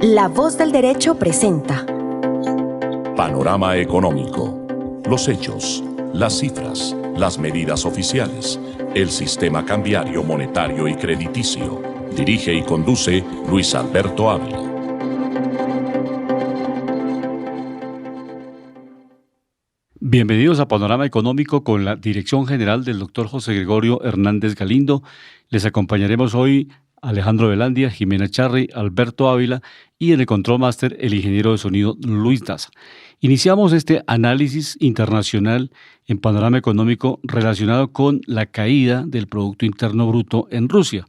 La Voz del Derecho presenta Panorama Económico. Los hechos, las cifras, las medidas oficiales, el sistema cambiario, monetario y crediticio. Dirige y conduce Luis Alberto Ávila. Bienvenidos a Panorama Económico con la dirección general del doctor José Gregorio Hernández Galindo. Les acompañaremos hoy Alejandro Velandia, Jimena Charri, Alberto Ávila y en el Control Master el ingeniero de sonido Luis Daza. Iniciamos este análisis internacional en Panorama Económico relacionado con la caída del Producto Interno Bruto en Rusia.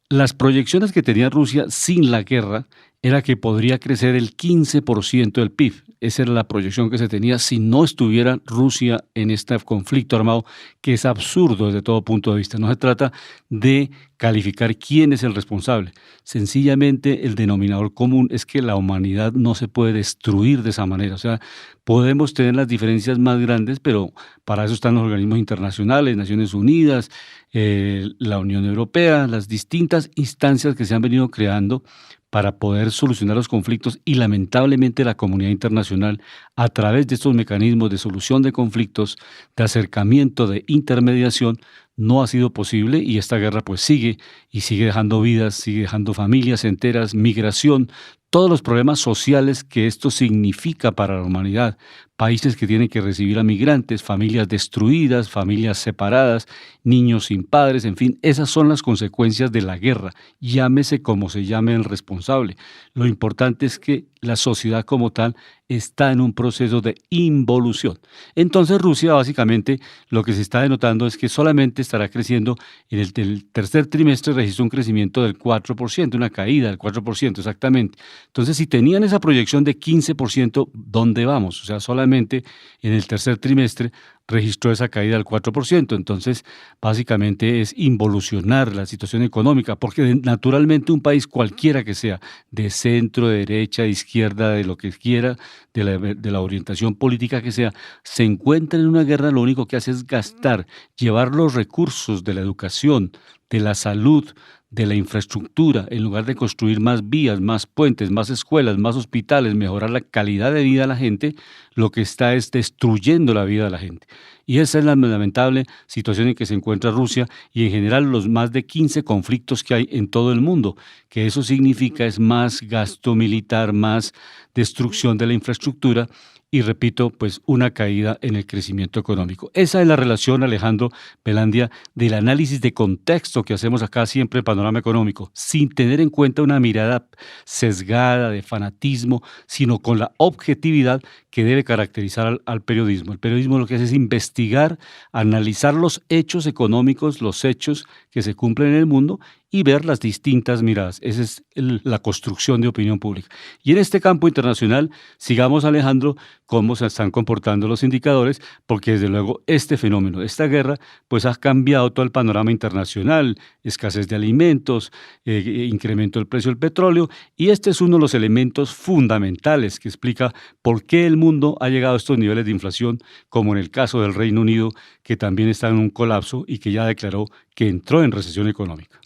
Las proyecciones que tenía Rusia sin la guerra era que podría crecer el 15% del PIB. Esa era la proyección que se tenía si no estuviera Rusia en este conflicto armado, que es absurdo desde todo punto de vista. No se trata de calificar quién es el responsable. Sencillamente el denominador común es que la humanidad no se puede destruir de esa manera. O sea, podemos tener las diferencias más grandes, pero para eso están los organismos internacionales, Naciones Unidas, la Unión Europea, las distintas instancias que se han venido creando para poder solucionar los conflictos, y lamentablemente la comunidad internacional, a través de estos mecanismos de solución de conflictos, de acercamiento, de intermediación, no ha sido posible, y esta guerra pues sigue dejando vidas, sigue dejando familias enteras, migración, todos los problemas sociales que esto significa para la humanidad, países que tienen que recibir a migrantes, familias destruidas, familias separadas, niños sin padres, en fin, esas son las consecuencias de la guerra, llámese como se llame el responsable. Lo importante es que la sociedad como tal está en un proceso de involución. Entonces Rusia básicamente lo que se está denotando es que solamente estará creciendo en el tercer trimestre, registró un crecimiento del 4%, una caída del 4% exactamente. Entonces si tenían esa proyección de 15%, ¿dónde vamos? O sea, solamente en el tercer trimestre registró esa caída del 4%. Entonces, básicamente es involucionar la situación económica, porque naturalmente un país cualquiera que sea, de centro, de derecha, de izquierda, de lo que quiera, de la orientación política que sea, se encuentra en una guerra, lo único que hace es gastar, llevar los recursos de la educación, de la salud, de la infraestructura, en lugar de construir más vías, más puentes, más escuelas, más hospitales, mejorar la calidad de vida de la gente, lo que está es destruyendo la vida de la gente. Y esa es la lamentable situación en que se encuentra Rusia y en general los más de 15 conflictos que hay en todo el mundo, que eso significa es más gasto militar, más destrucción de la infraestructura y, repito, pues una caída en el crecimiento económico. Esa es la relación, Alejandro Velandia, del análisis de contexto que hacemos acá siempre en Panorama Económico, sin tener en cuenta una mirada sesgada de fanatismo, sino con la objetividad que debe caracterizar al periodismo. El periodismo lo que hace es investigar, analizar los hechos económicos, los hechos que se cumplen en el mundo y ver las distintas miradas. Esa es la construcción de opinión pública. Y en este campo internacional, sigamos, Alejandro, cómo se están comportando los indicadores, porque desde luego este fenómeno, esta guerra, pues ha cambiado todo el panorama internacional, escasez de alimentos, incremento del precio del petróleo, y este es uno de los elementos fundamentales que explica por qué el mundo ha llegado a estos niveles de inflación, como en el caso del Reino Unido, que también está en un colapso y que ya declaró que entró en recesión económica.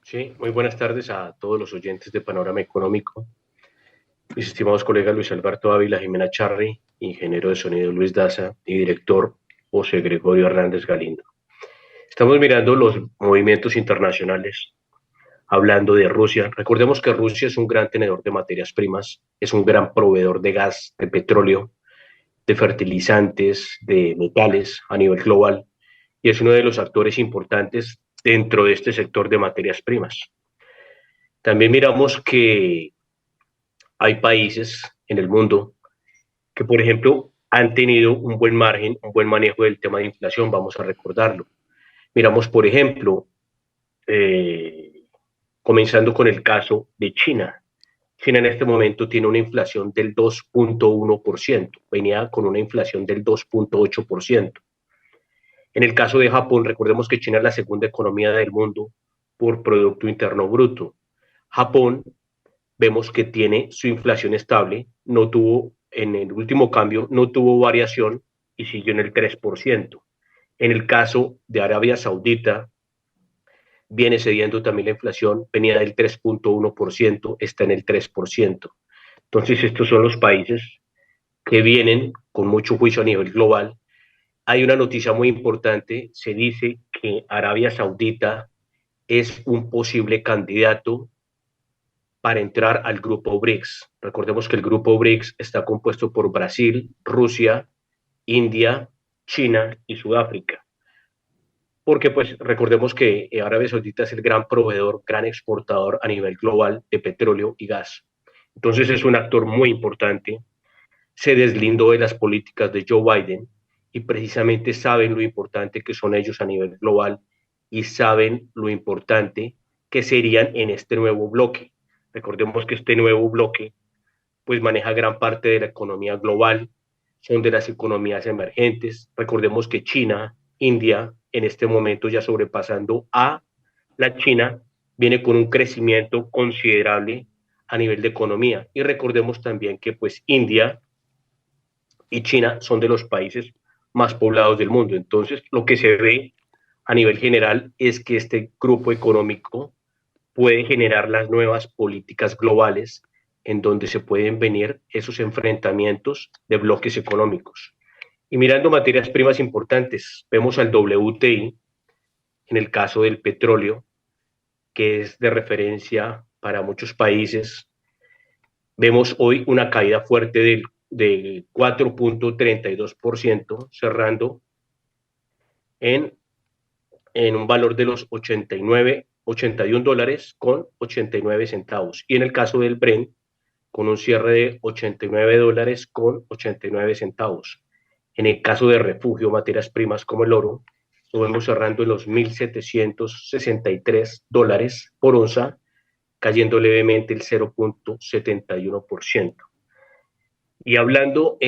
Sí, muy buenas tardes a todos los oyentes de Panorama Económico. Mis estimados colegas Luis Alberto Ávila, Jimena Charri, ingeniero de sonido Luis Daza y director José Gregorio Hernández Galindo. Estamos mirando los movimientos internacionales, hablando de Rusia. Recordemos que Rusia es un gran tenedor de materias primas, es un gran proveedor de gas, de petróleo, de fertilizantes, de metales a nivel global, y es uno de los actores importantes dentro de este sector de materias primas. También miramos que hay países en el mundo que, por ejemplo, han tenido un buen margen, un buen manejo del tema de inflación, vamos a recordarlo. Miramos, por ejemplo, comenzando con el caso de China. China en este momento tiene una inflación del 2.1%, venía con una inflación del 2.8%. En el caso de Japón, recordemos que China es la segunda economía del mundo por Producto Interno Bruto. Japón, vemos que tiene su inflación estable, no tuvo, en el último cambio, no tuvo variación y siguió en el 3%. En el caso de Arabia Saudita, viene cediendo también la inflación, venía del 3.1%, está en el 3%. Entonces, estos son los países que vienen con mucho juicio a nivel global. Hay una noticia muy importante, se dice que Arabia Saudita es un posible candidato para entrar al grupo BRICS. Recordemos que el grupo BRICS está compuesto por Brasil, Rusia, India, China y Sudáfrica. Porque pues recordemos que Arabia Saudita es el gran proveedor, gran exportador a nivel global de petróleo y gas. Entonces es un actor muy importante. Se deslindó de las políticas de Joe Biden y precisamente saben lo importante que son ellos a nivel global y saben lo importante que serían en este nuevo bloque. Recordemos que este nuevo bloque pues maneja gran parte de la economía global, son de las economías emergentes. Recordemos que China, India, en este momento ya sobrepasando a la China, viene con un crecimiento considerable a nivel de economía. Y recordemos también que pues India y China son de los países más poblados del mundo. Entonces, lo que se ve a nivel general es que este grupo económico puede generar las nuevas políticas globales en donde se pueden venir esos enfrentamientos de bloques económicos. Y mirando materias primas importantes, vemos al WTI, en el caso del petróleo, que es de referencia para muchos países. Vemos hoy una caída fuerte de 4.32%, cerrando en un valor de los 81 dólares con 89 centavos. Y en el caso del Brent, con un cierre de 89 dólares con 89 centavos. En el caso de refugio, materias primas como el oro, lo vemos cerrando en los 1.763 dólares por onza, cayendo levemente el 0.71%. Y hablando,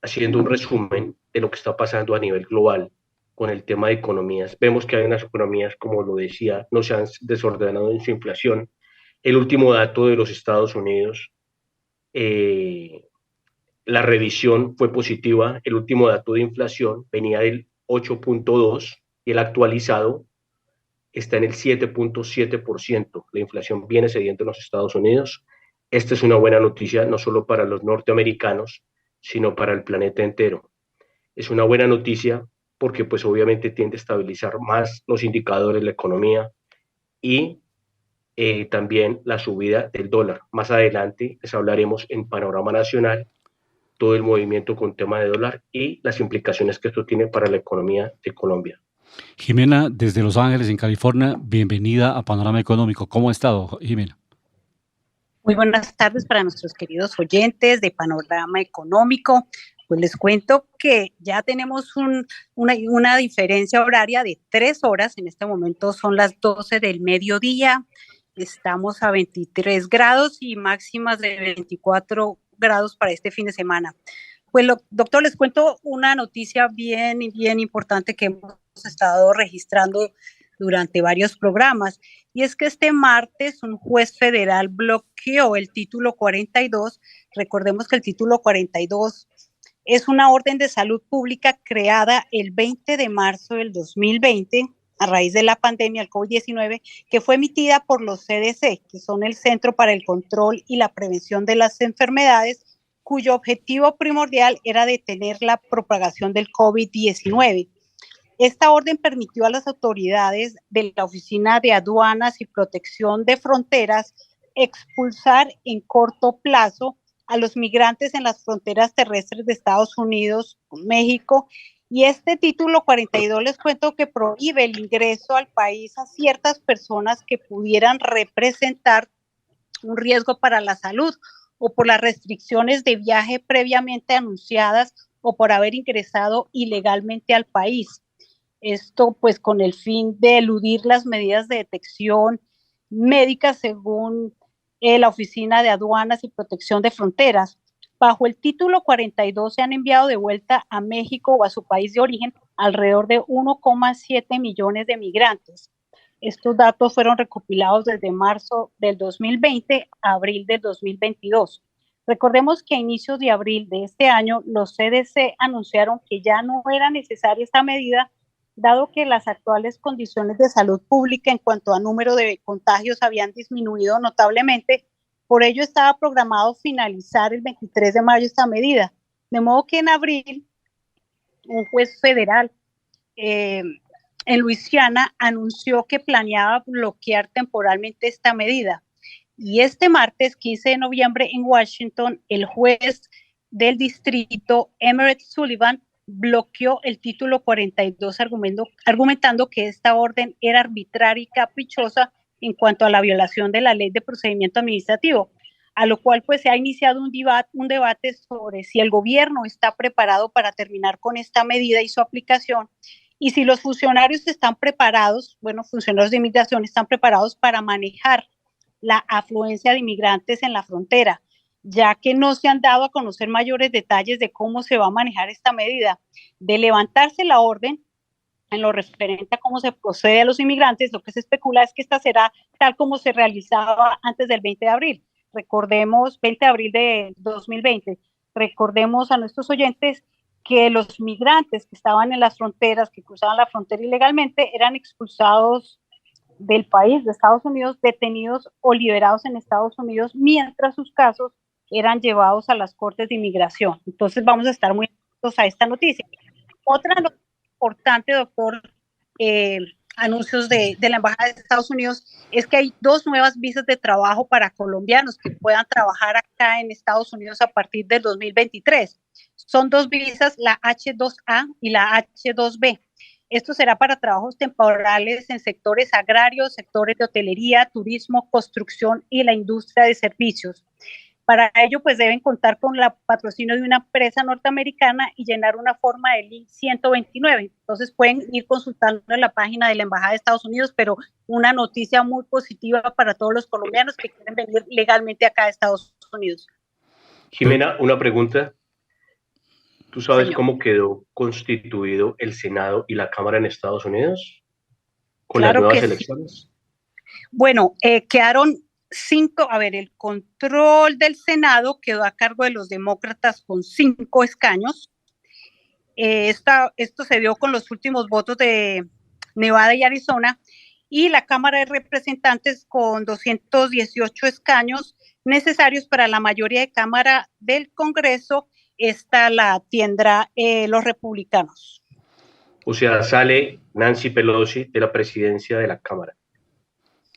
haciendo un resumen de lo que está pasando a nivel global con el tema de economías, vemos que hay unas economías, como lo decía, no se han desordenado en su inflación. El último dato de los Estados Unidos, la revisión fue positiva. El último dato de inflación venía del 8.2 y el actualizado está en el 7.7%. La inflación viene cediendo en los Estados Unidos. Esta es una buena noticia no solo para los norteamericanos, sino para el planeta entero. Es una buena noticia porque pues obviamente tiende a estabilizar más los indicadores de la economía y también la subida del dólar. Más adelante les hablaremos en panorama nacional todo el movimiento con tema de dólar y las implicaciones que esto tiene para la economía de Colombia. Jimena, desde Los Ángeles, en California, bienvenida a Panorama Económico. ¿Cómo ha estado, Jimena? Muy buenas tardes para nuestros queridos oyentes de Panorama Económico. Pues les cuento que ya tenemos una diferencia horaria de 3 horas. En este momento son las 12 del mediodía. Estamos a 23 grados y máximas de 24 grados para este fin de semana. Pues, doctor, les cuento una noticia bien importante que hemos estado registrando durante varios programas, y es que este martes un juez federal bloqueó el título 42. Recordemos que el título 42 es una orden de salud pública creada el 20 de marzo del 2020 a raíz de la pandemia del COVID-19, que fue emitida por los CDC, que son el Centro para el Control y la Prevención de las Enfermedades, cuyo objetivo primordial era detener la propagación del COVID-19. Esta orden permitió a las autoridades de la Oficina de Aduanas y Protección de Fronteras expulsar en corto plazo a los migrantes en las fronteras terrestres de Estados Unidos con México. Y este título 42 les cuento que prohíbe el ingreso al país a ciertas personas que pudieran representar un riesgo para la salud o por las restricciones de viaje previamente anunciadas o por haber ingresado ilegalmente al país. Esto pues con el fin de eludir las medidas de detección médica según la Oficina de Aduanas y Protección de Fronteras. Bajo el título 42 se han enviado de vuelta a México o a su país de origen alrededor de 1,7 millones de migrantes. Estos datos fueron recopilados desde marzo del 2020 a abril del 2022. Recordemos que a inicios de abril de este año los CDC anunciaron que ya no era necesaria esta medida dado que las actuales condiciones de salud pública en cuanto a número de contagios habían disminuido notablemente. Por ello estaba programado finalizar el 23 de mayo esta medida. De modo que en abril, un juez federal en Luisiana anunció que planeaba bloquear temporalmente esta medida. Y este martes, 15 de noviembre, en Washington, el juez del distrito, Everett Sullivan, bloqueó el título 42 argumentando que esta orden era arbitraria y caprichosa en cuanto a la violación de la ley de procedimiento administrativo, a lo cual pues se ha iniciado un debate sobre si el gobierno está preparado para terminar con esta medida y su aplicación, y si los funcionarios están preparados, funcionarios de inmigración están preparados para manejar la afluencia de inmigrantes en la frontera, ya que no se han dado a conocer mayores detalles de cómo se va a manejar esta medida. De levantarse la orden en lo referente a cómo se procede a los inmigrantes, lo que se especula es que esta será tal como se realizaba antes del 20 de abril. Recordemos, 20 de abril de 2020, recordemos a nuestros oyentes que los migrantes que estaban en las fronteras, que cruzaban la frontera ilegalmente, eran expulsados del país, de Estados Unidos, detenidos o liberados en Estados Unidos, mientras sus casos eran llevados a las cortes de inmigración. Entonces vamos a estar muy atentos a esta noticia. Otra noticia importante, doctor, anuncios de la Embajada de Estados Unidos, es que hay 2 nuevas visas de trabajo para colombianos que puedan trabajar acá en Estados Unidos a partir del 2023. Son 2 visas, la H2A y la H2B. Esto será para trabajos temporales en sectores agrarios, sectores de hotelería, turismo, construcción y la industria de servicios. Para ello, pues deben contar con el patrocinio de una empresa norteamericana y llenar una forma de link 129. Entonces pueden ir consultando en la página de la Embajada de Estados Unidos, pero una noticia muy positiva para todos los colombianos que quieren venir legalmente acá a Estados Unidos. Jimena, una pregunta. ¿Tú sabes cómo quedó constituido el Senado y la Cámara en Estados Unidos con las nuevas elecciones? Sí. Bueno, quedaron 5, el control del Senado quedó a cargo de los demócratas con 5 escaños. Esto se dio con los últimos votos de Nevada y Arizona, y la Cámara de Representantes con 218 escaños necesarios para la mayoría de Cámara del Congreso. Esta la tendrá los republicanos. O sea, sale Nancy Pelosi de la presidencia de la Cámara.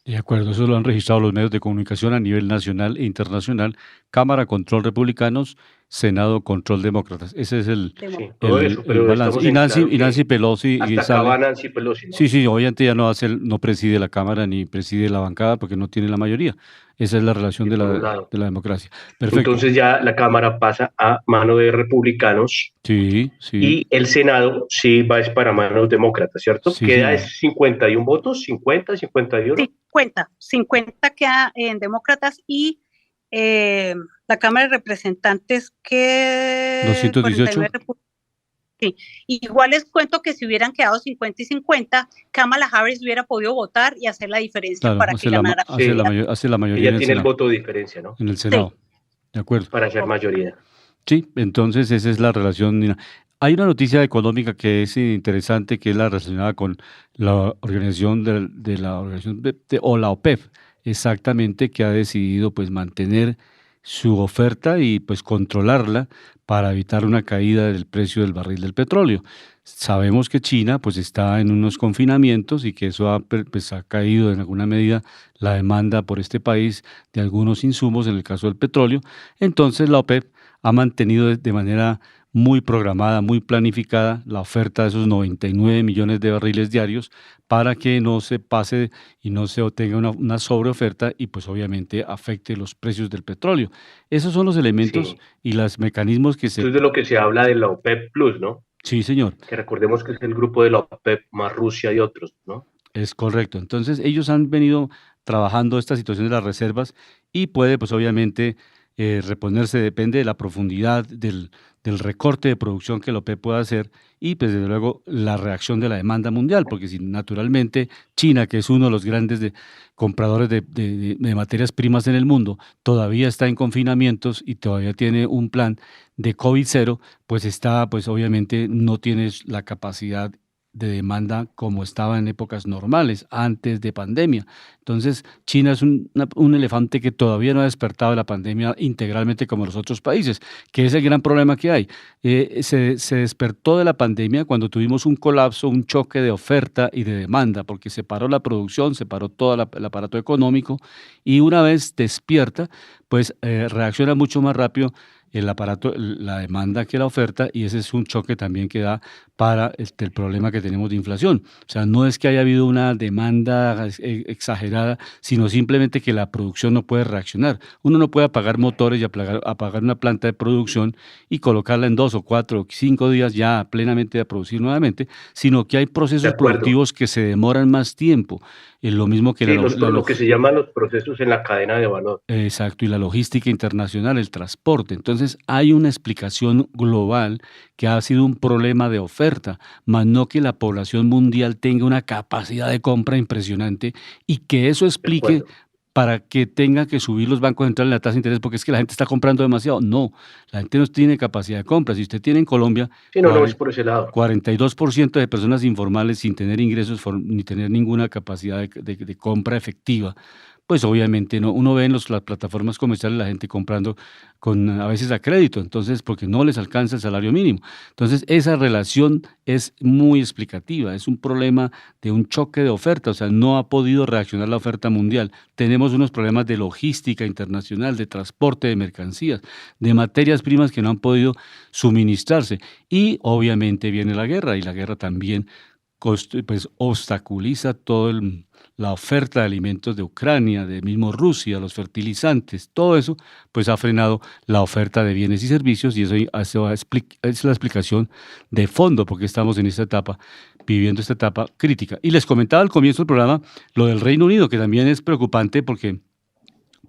De acuerdo, eso lo han registrado los medios de comunicación a nivel nacional e internacional. Cámara, control republicanos; Senado, control demócratas. Ese es el balance. Y Nancy Pelosi. Hasta acá va Nancy Pelosi, ¿no? Sí, obviamente ya no preside la Cámara ni preside la bancada porque no tiene la mayoría. Esa es la relación de la democracia. Perfecto. Entonces ya la Cámara pasa a mano de republicanos. Sí. Y el Senado sí va para manos demócratas, ¿cierto? Sí, queda 51 votos, 50, 51. 50 queda en demócratas, y la Cámara de Representantes que 218. Sí. Igual les cuento que si hubieran quedado 50 y 50, Kamala Harris hubiera podido votar y hacer la diferencia para que ganara. Hace la mayoría. Ella tiene el voto de diferencia, ¿no? En el Senado. Sí. De acuerdo. Para hacer mayoría. Sí, entonces esa es la relación. Hay una noticia económica que es interesante, que es la relacionada con la organización o la OPEP, exactamente, que ha decidido pues mantener su oferta y pues controlarla para evitar una caída del precio del barril del petróleo. Sabemos que China pues está en unos confinamientos y que eso ha caído en alguna medida la demanda por este país de algunos insumos, en el caso del petróleo. Entonces la OPEP ha mantenido de manera muy programada, muy planificada, la oferta de esos 99 millones de barriles diarios para que no se pase y no se obtenga una sobreoferta y pues obviamente afecte los precios del petróleo. Esos son los elementos y los mecanismos que Esto es de lo que se habla de la OPEP Plus, ¿no? Sí, señor. Que recordemos que es el grupo de la OPEP más Rusia y otros, ¿no? Es correcto. Entonces ellos han venido trabajando esta situación de las reservas y puede pues obviamente reponerse, depende de la profundidad del recorte de producción que la OPEP pueda hacer y pues desde luego la reacción de la demanda mundial, porque si naturalmente China, que es uno de los grandes compradores de materias primas en el mundo, todavía está en confinamientos y todavía tiene un plan de COVID-0, pues obviamente no tiene la capacidad de demanda como estaba en épocas normales, antes de pandemia. Entonces, China es un elefante que todavía no ha despertado de la pandemia integralmente como los otros países, que es el gran problema que hay. Se despertó de la pandemia cuando tuvimos un colapso, un choque de oferta y de demanda, porque se paró la producción, se paró todo el aparato económico, y una vez despierta, pues reacciona mucho más rápido el aparato, la demanda que la oferta, y ese es un choque también que da para el problema que tenemos de inflación. O sea, no es que haya habido una demanda exagerada, sino simplemente que la producción no puede reaccionar. Uno no puede apagar motores y apagar una planta de producción y colocarla en 2 o 4 o 5 días ya plenamente a producir nuevamente, sino que hay De procesos acuerdo. productivos que se demoran más tiempo. Es lo mismo que Sí, lo que se llaman los procesos en la cadena de valor. exacto, y la logística internacional, el transporte. Entonces, hay una explicación global que ha sido un problema de oferta, más no que la población mundial tenga una capacidad de compra impresionante y que eso De explique acuerdo. para que tenga que subir los bancos centrales la tasa de interés porque es que la gente está comprando demasiado. No, la gente no tiene capacidad de compra. Si usted tiene en Colombia Sí, no, no es por ese lado. 42% de personas informales sin tener ingresos ni tener ninguna capacidad de compra efectiva, pues obviamente no, uno ve en las plataformas comerciales la gente comprando a veces a crédito, entonces porque no les alcanza el salario mínimo. Entonces esa relación es muy explicativa, es un problema de un choque de oferta, o sea, no ha podido reaccionar la oferta mundial. Tenemos unos problemas de logística internacional, de transporte de mercancías, de materias primas que no han podido suministrarse. Y obviamente viene la guerra, y la guerra también pues obstaculiza la oferta de alimentos de Ucrania, de mismo Rusia, los fertilizantes, todo eso, pues ha frenado la oferta de bienes y servicios, y es la explicación de fondo porque estamos en esta etapa, viviendo esta etapa crítica. Y les comentaba al comienzo del programa lo del Reino Unido, que también es preocupante porque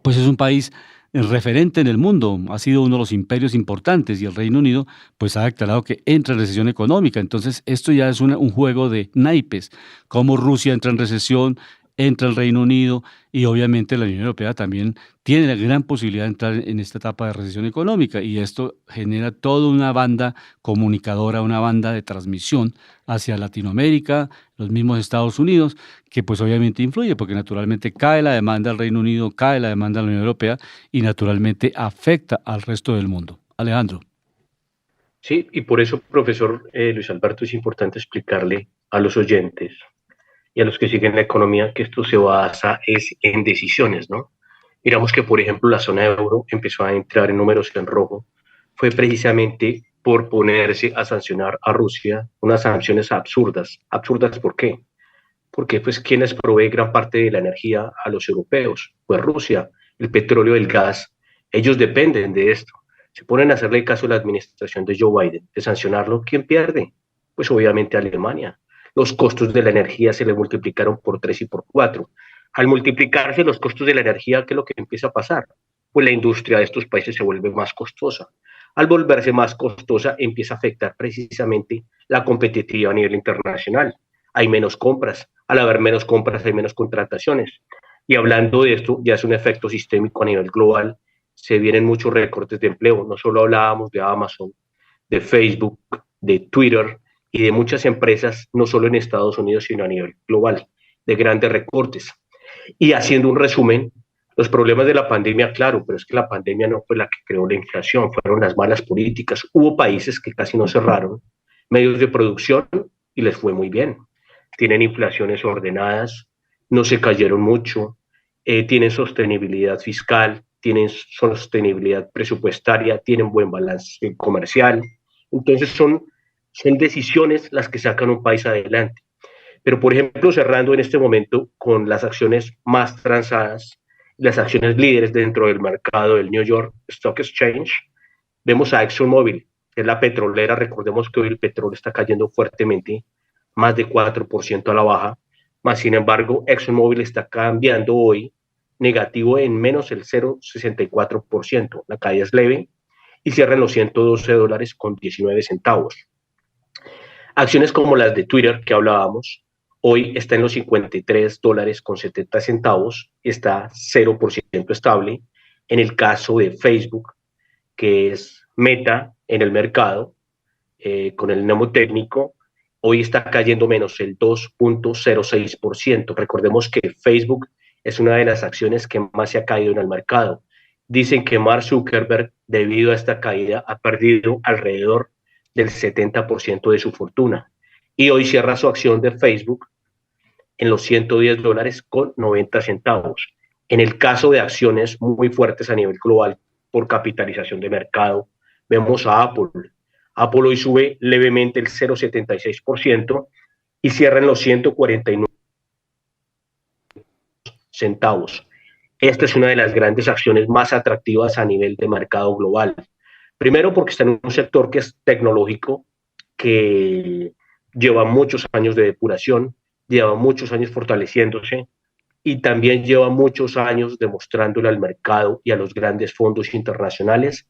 pues es un país referente en el mundo, ha sido uno de los imperios importantes, y el Reino Unido pues ha declarado que entra en recesión económica. Entonces esto ya es un juego de naipes, como Rusia entra en recesión, entra el Reino Unido, y obviamente la Unión Europea también tiene la gran posibilidad de entrar en esta etapa de recesión económica, y esto genera toda una banda comunicadora, una banda de transmisión hacia Latinoamérica, los mismos Estados Unidos, que pues obviamente influye porque naturalmente cae la demanda al Reino Unido, cae la demanda a la Unión Europea, y naturalmente afecta al resto del mundo. Alejandro. Sí, y por eso, profesor Luis Alberto, es importante explicarle a los oyentes y a los que siguen la economía que esto se basa es en decisiones, ¿no? Miramos que, por ejemplo, la zona euro empezó a entrar en números en rojo, fue precisamente por ponerse a sancionar a Rusia, unas sanciones absurdas. ¿Absurdas por qué? Porque, pues, ¿quiénes provee gran parte de la energía a los europeos? Pues Rusia, el petróleo, el gas, ellos dependen de esto. Se ponen a hacerle caso a la administración de Joe Biden, de sancionarlo, ¿quién pierde? Pues obviamente Alemania. Los costos de la energía se le multiplicaron por 3 y por 4. Al multiplicarse los costos de la energía, ¿qué es lo que empieza a pasar? Pues la industria de estos países se vuelve más costosa. Al volverse más costosa, empieza a afectar precisamente la competitividad a nivel internacional. Hay menos compras. Al haber menos compras, hay menos contrataciones. Y hablando de esto, ya es un efecto sistémico a nivel global. Se vienen muchos recortes de empleo. No solo hablábamos de Amazon, de Facebook, de Twitter y de muchas empresas, no solo en Estados Unidos, sino a nivel global, de grandes recortes. Y haciendo un resumen, los problemas de la pandemia, claro, pero es que la pandemia no fue la que creó la inflación, fueron las malas políticas. Hubo países que casi no cerraron medios de producción y les fue muy bien. Tienen inflaciones ordenadas, no se cayeron mucho, tienen sostenibilidad fiscal, tienen sostenibilidad presupuestaria, tienen buen balance comercial. Entonces son decisiones las que sacan un país adelante. Pero, por ejemplo, cerrando en este momento con las acciones más transadas, las acciones líderes dentro del mercado del New York Stock Exchange, vemos a ExxonMobil, que es la petrolera. Recordemos que hoy el petróleo está cayendo fuertemente, más de 4% a la baja, más sin embargo, ExxonMobil está cambiando hoy negativo en menos el 0,64%. La caída es leve y cierra en los $112 con 19 centavos. Acciones como las de Twitter que hablábamos, hoy está en los $53 con 70 centavos, está 0% estable. En el caso de Facebook, que es Meta en el mercado, con el mnemotécnico, hoy está cayendo menos el 2.06%. Recordemos que Facebook es una de las acciones que más se ha caído en el mercado. Dicen que Mark Zuckerberg, debido a esta caída, ha perdido alrededor del 70% de su fortuna. Y hoy cierra su acción de Facebook en los $110 con 90 centavos. En el caso de acciones muy fuertes a nivel global por capitalización de mercado, vemos a Apple. Apple hoy sube levemente el 0,76% y cierra en los 149 centavos. Esta es una de las grandes acciones más atractivas a nivel de mercado global. Primero porque está en un sector que es tecnológico, que lleva muchos años de depuración, lleva muchos años fortaleciéndose y también lleva muchos años demostrándole al mercado y a los grandes fondos internacionales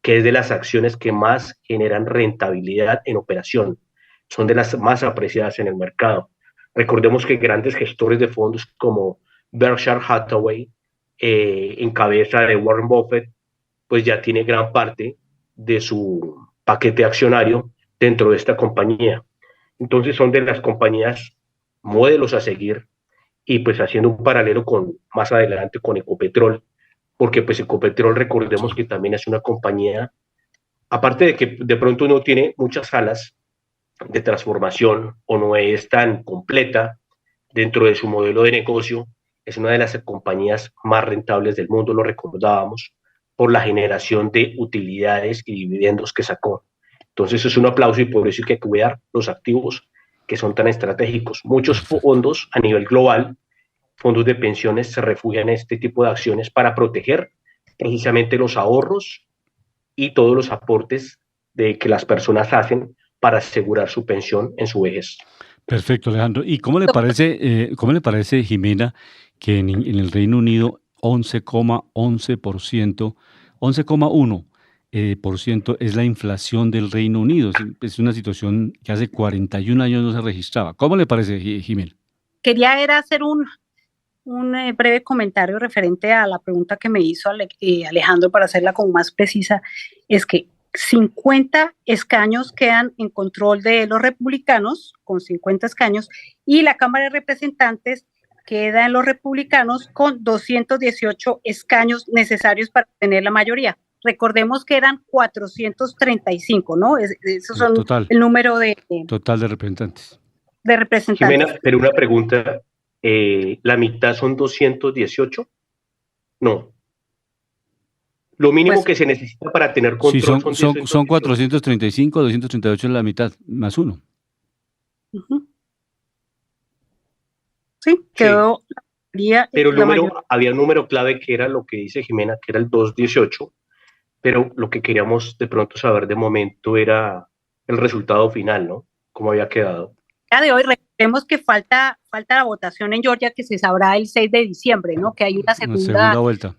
que es de las acciones que más generan rentabilidad en operación. Son de las más apreciadas en el mercado. Recordemos que grandes gestores de fondos como Berkshire Hathaway, en cabeza de Warren Buffett, pues ya tiene gran parte de su paquete accionario dentro de esta compañía. Entonces son de las compañías modelos a seguir y pues haciendo un paralelo con más adelante con Ecopetrol, porque pues Ecopetrol recordemos que también es una compañía, aparte de que de pronto no tiene muchas salas de transformación o no es tan completa dentro de su modelo de negocio, es una de las compañías más rentables del mundo, lo recordábamos, por la generación de utilidades y dividendos que sacó. Entonces es un aplauso y por eso hay que cuidar los activos que son tan estratégicos. Muchos fondos a nivel global, fondos de pensiones, se refugian en este tipo de acciones para proteger precisamente los ahorros y todos los aportes de que las personas hacen para asegurar su pensión en su vejez. Perfecto, Alejandro. ¿Y cómo le parece, Jimena, que en el Reino Unido 11,11%, 11,1% es la inflación del Reino Unido? Es una situación que hace 41 años no se registraba. ¿Cómo le parece, Jimena? Quería hacer un breve comentario referente a la pregunta que me hizo Alejandro, para hacerla como más precisa. Es que 50 escaños quedan en control de los republicanos, con 50 escaños, y la Cámara de Representantes queda en los republicanos con 218 escaños necesarios para tener la mayoría. Recordemos que eran 435, ¿no? Esos son el número total de representantes. Jimena, pero una pregunta, ¿la mitad son 218? No. Lo mínimo pues, que se necesita para tener control son 435, 238 es la mitad, más uno. Uh-huh. Sí, quedó sí. Pero había un número clave que era lo que dice Jimena, que era el 218, pero lo que queríamos de pronto saber de momento era el resultado final, ¿no? ¿Cómo había quedado? De hoy recordemos que falta la votación en Georgia, que se sabrá el 6 de diciembre, ¿no? Que hay una segunda vuelta.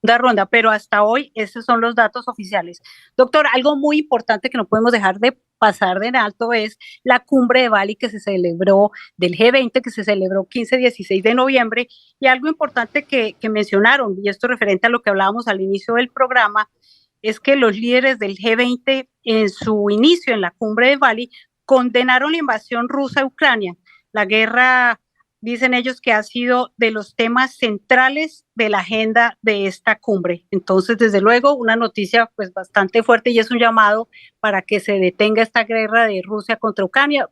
Ronda, pero hasta hoy esos son los datos oficiales. Doctor, algo muy importante que no podemos dejar de pasar de en alto es la cumbre de Bali que se celebró, del G20, que se celebró 15-16 de noviembre, y algo importante que mencionaron, y esto referente a lo que hablábamos al inicio del programa, es que los líderes del G20 en su inicio en la cumbre de Bali condenaron la invasión rusa a Ucrania. La guerra, dicen ellos, que ha sido de los temas centrales de la agenda de esta cumbre. Entonces, desde luego, una noticia pues bastante fuerte, y es un llamado para que se detenga esta guerra de Rusia contra Ucrania,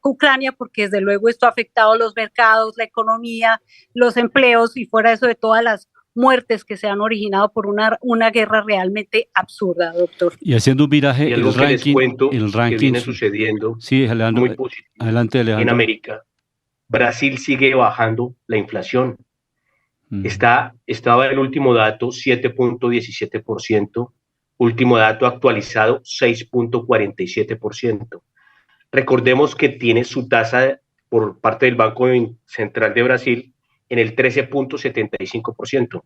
porque desde luego esto ha afectado los mercados, la economía, los empleos, y fuera de eso, de todas las muertes que se han originado por una guerra realmente absurda, doctor. Y haciendo un viraje, el ranking que viene sucediendo, sí, Alejandro, muy positivo. Adelante, Alejandro. En América, Brasil sigue bajando la inflación. Estaba el último dato 7.17%, último dato actualizado 6.47%. Recordemos que tiene su tasa por parte del Banco Central de Brasil en el 13.75%,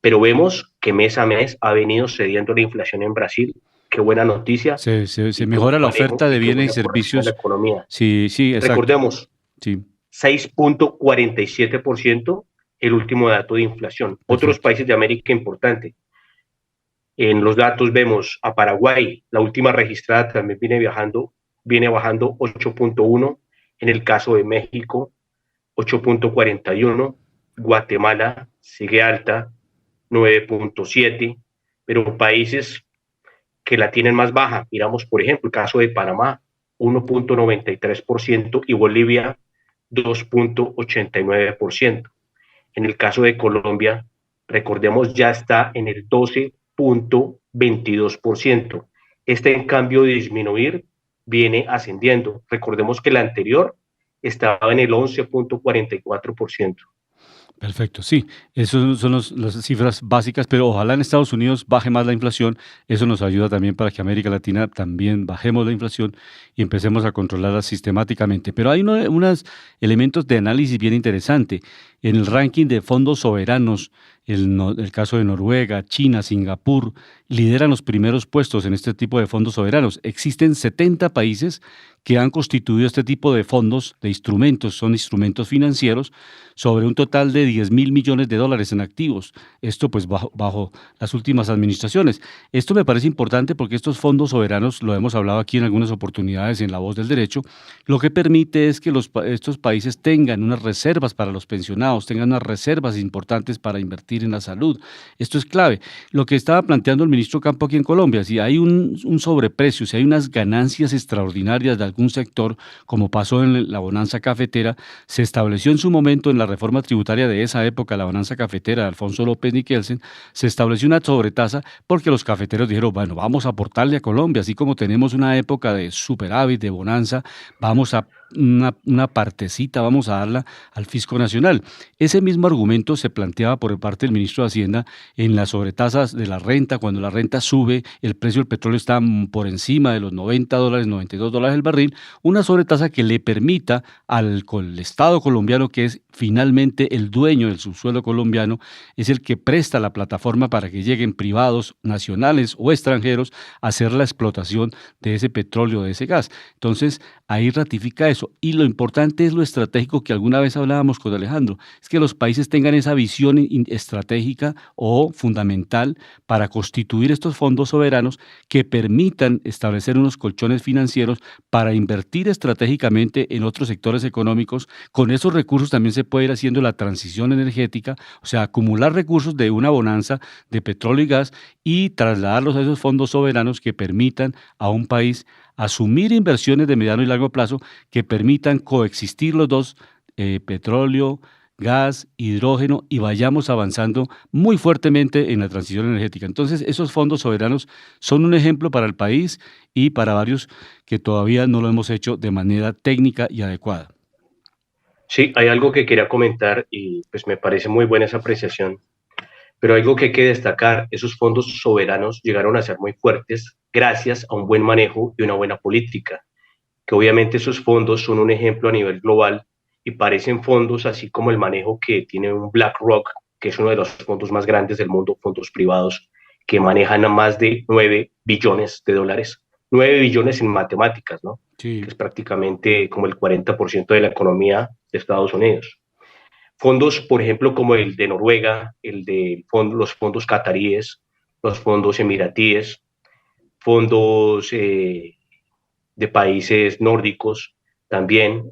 pero vemos que mes a mes ha venido cediendo la inflación en Brasil. Qué buena noticia. Se mejora la oferta de bienes y servicios. La economía. Sí, exacto. Recordemos, 6.47% el último dato de inflación. Perfecto. Otros países de América importante. En los datos vemos a Paraguay, la última registrada también viene bajando viene bajando 8.1, en el caso de México 8.41, Guatemala sigue alta 9.7, pero países que la tienen más baja, miramos por ejemplo el caso de Panamá 1.93% y Bolivia 2.89%. En el caso de Colombia, recordemos, ya está en el 12.22%. Este, en cambio de disminuir, viene ascendiendo. Recordemos que la anterior estaba en el 11.44%. Perfecto, sí, esas son las cifras básicas, pero ojalá en Estados Unidos baje más la inflación. Eso nos ayuda también para que América Latina también bajemos la inflación y empecemos a controlarla sistemáticamente. Pero hay unos elementos de análisis bien interesante. En el ranking de fondos soberanos, el caso de Noruega, China, Singapur, lideran los primeros puestos en este tipo de fondos soberanos. Existen 70 países que han constituido este tipo de fondos, de instrumentos, son instrumentos financieros, sobre un total de 10.000 millones de dólares en activos. Esto pues bajo las últimas administraciones. Esto me parece importante porque estos fondos soberanos, lo hemos hablado aquí en algunas oportunidades en La Voz del Derecho, lo que permite es que estos países tengan unas reservas para los pensionados, tengan unas reservas importantes para invertir en la salud. Esto es clave. Lo que estaba planteando el ministro Campo aquí en Colombia, si hay un sobreprecio, si hay unas ganancias extraordinarias de algún sector, como pasó en la bonanza cafetera, se estableció en su momento en la reforma tributaria de esa época, la bonanza cafetera de Alfonso López Nikelsen, se estableció una sobretasa porque los cafeteros dijeron, bueno, vamos a aportarle a Colombia, así como tenemos una época de superávit, de bonanza, vamos a una partecita, vamos a darla al Fisco Nacional. Ese mismo argumento se planteaba por parte del ministro de Hacienda en las sobretasas de la renta, cuando la renta sube, el precio del petróleo está por encima de los $90, $92 el barril, una sobretasa que le permita al Estado colombiano, que es finalmente el dueño del subsuelo colombiano, es el que presta la plataforma para que lleguen privados, nacionales o extranjeros a hacer la explotación de ese petróleo, de ese gas. Entonces, ahí ratifica eso. Y lo importante es lo estratégico que alguna vez hablábamos con Alejandro, es que los países tengan esa visión estratégica o fundamental para constituir estos fondos soberanos que permitan establecer unos colchones financieros para invertir estratégicamente en otros sectores económicos. Con esos recursos también se puede ir haciendo la transición energética, o sea, acumular recursos de una bonanza de petróleo y gas y trasladarlos a esos fondos soberanos que permitan a un país asumir inversiones de mediano y largo plazo que permitan coexistir los dos, petróleo, gas, hidrógeno, y vayamos avanzando muy fuertemente en la transición energética. Entonces, esos fondos soberanos son un ejemplo para el país y para varios que todavía no lo hemos hecho de manera técnica y adecuada. Sí, hay algo que quería comentar y pues me parece muy buena esa apreciación, pero algo que hay que destacar, esos fondos soberanos llegaron a ser muy fuertes gracias a un buen manejo y una buena política, que obviamente esos fondos son un ejemplo a nivel global y parecen fondos así como el manejo que tiene un BlackRock, que es uno de los fondos más grandes del mundo, fondos privados, que manejan a más de 9 billones de dólares. 9 billones en matemáticas, ¿no? Sí. Que es prácticamente como el 40% de la economía de Estados Unidos. Fondos, por ejemplo, como el de Noruega, los fondos cataríes, los fondos emiratíes, fondos de países nórdicos, también,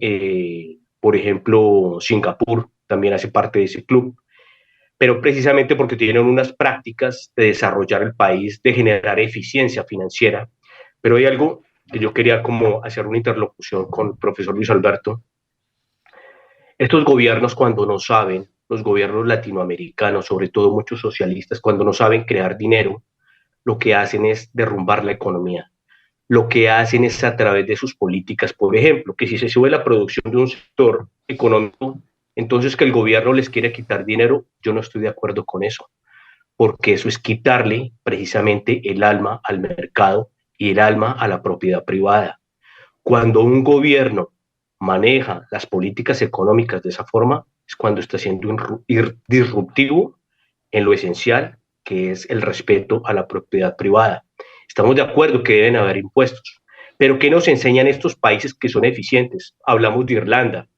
por ejemplo, Singapur también hace parte de ese club, pero precisamente porque tienen unas prácticas de desarrollar el país, de generar eficiencia financiera. Pero hay algo que yo quería como hacer una interlocución con el profesor Luis Alberto. Estos gobiernos, cuando no saben, los gobiernos latinoamericanos, sobre todo muchos socialistas, cuando no saben crear dinero, lo que hacen es derrumbar la economía. Lo que hacen es, a través de sus políticas, por ejemplo, que si se sube la producción de un sector económico, entonces que el gobierno les quiere quitar dinero, yo no estoy de acuerdo con eso, porque eso es quitarle precisamente el alma al mercado y el alma a la propiedad privada. Cuando un gobierno maneja las políticas económicas de esa forma, es cuando está siendo disruptivo en lo esencial, que es el respeto a la propiedad privada. Estamos de acuerdo que deben haber impuestos, pero ¿qué nos enseñan estos países que son eficientes? Hablamos de Irlanda,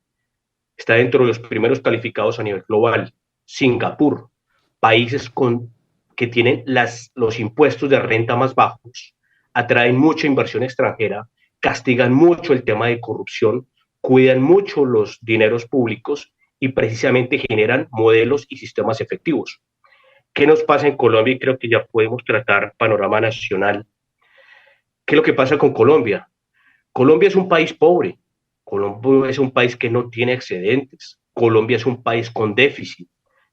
está dentro de los primeros calificados a nivel global. Singapur, países que tienen los impuestos de renta más bajos, atraen mucha inversión extranjera castigan mucho el tema de corrupción, cuidan mucho los dineros públicos y precisamente generan modelos y sistemas efectivos. ¿Qué nos pasa en Colombia? Y creo que ya podemos tratar panorama nacional. ¿Qué es lo que pasa con Colombia? Colombia es un país pobre. Colombia es un país que no tiene excedentes. Colombia es un país con déficit.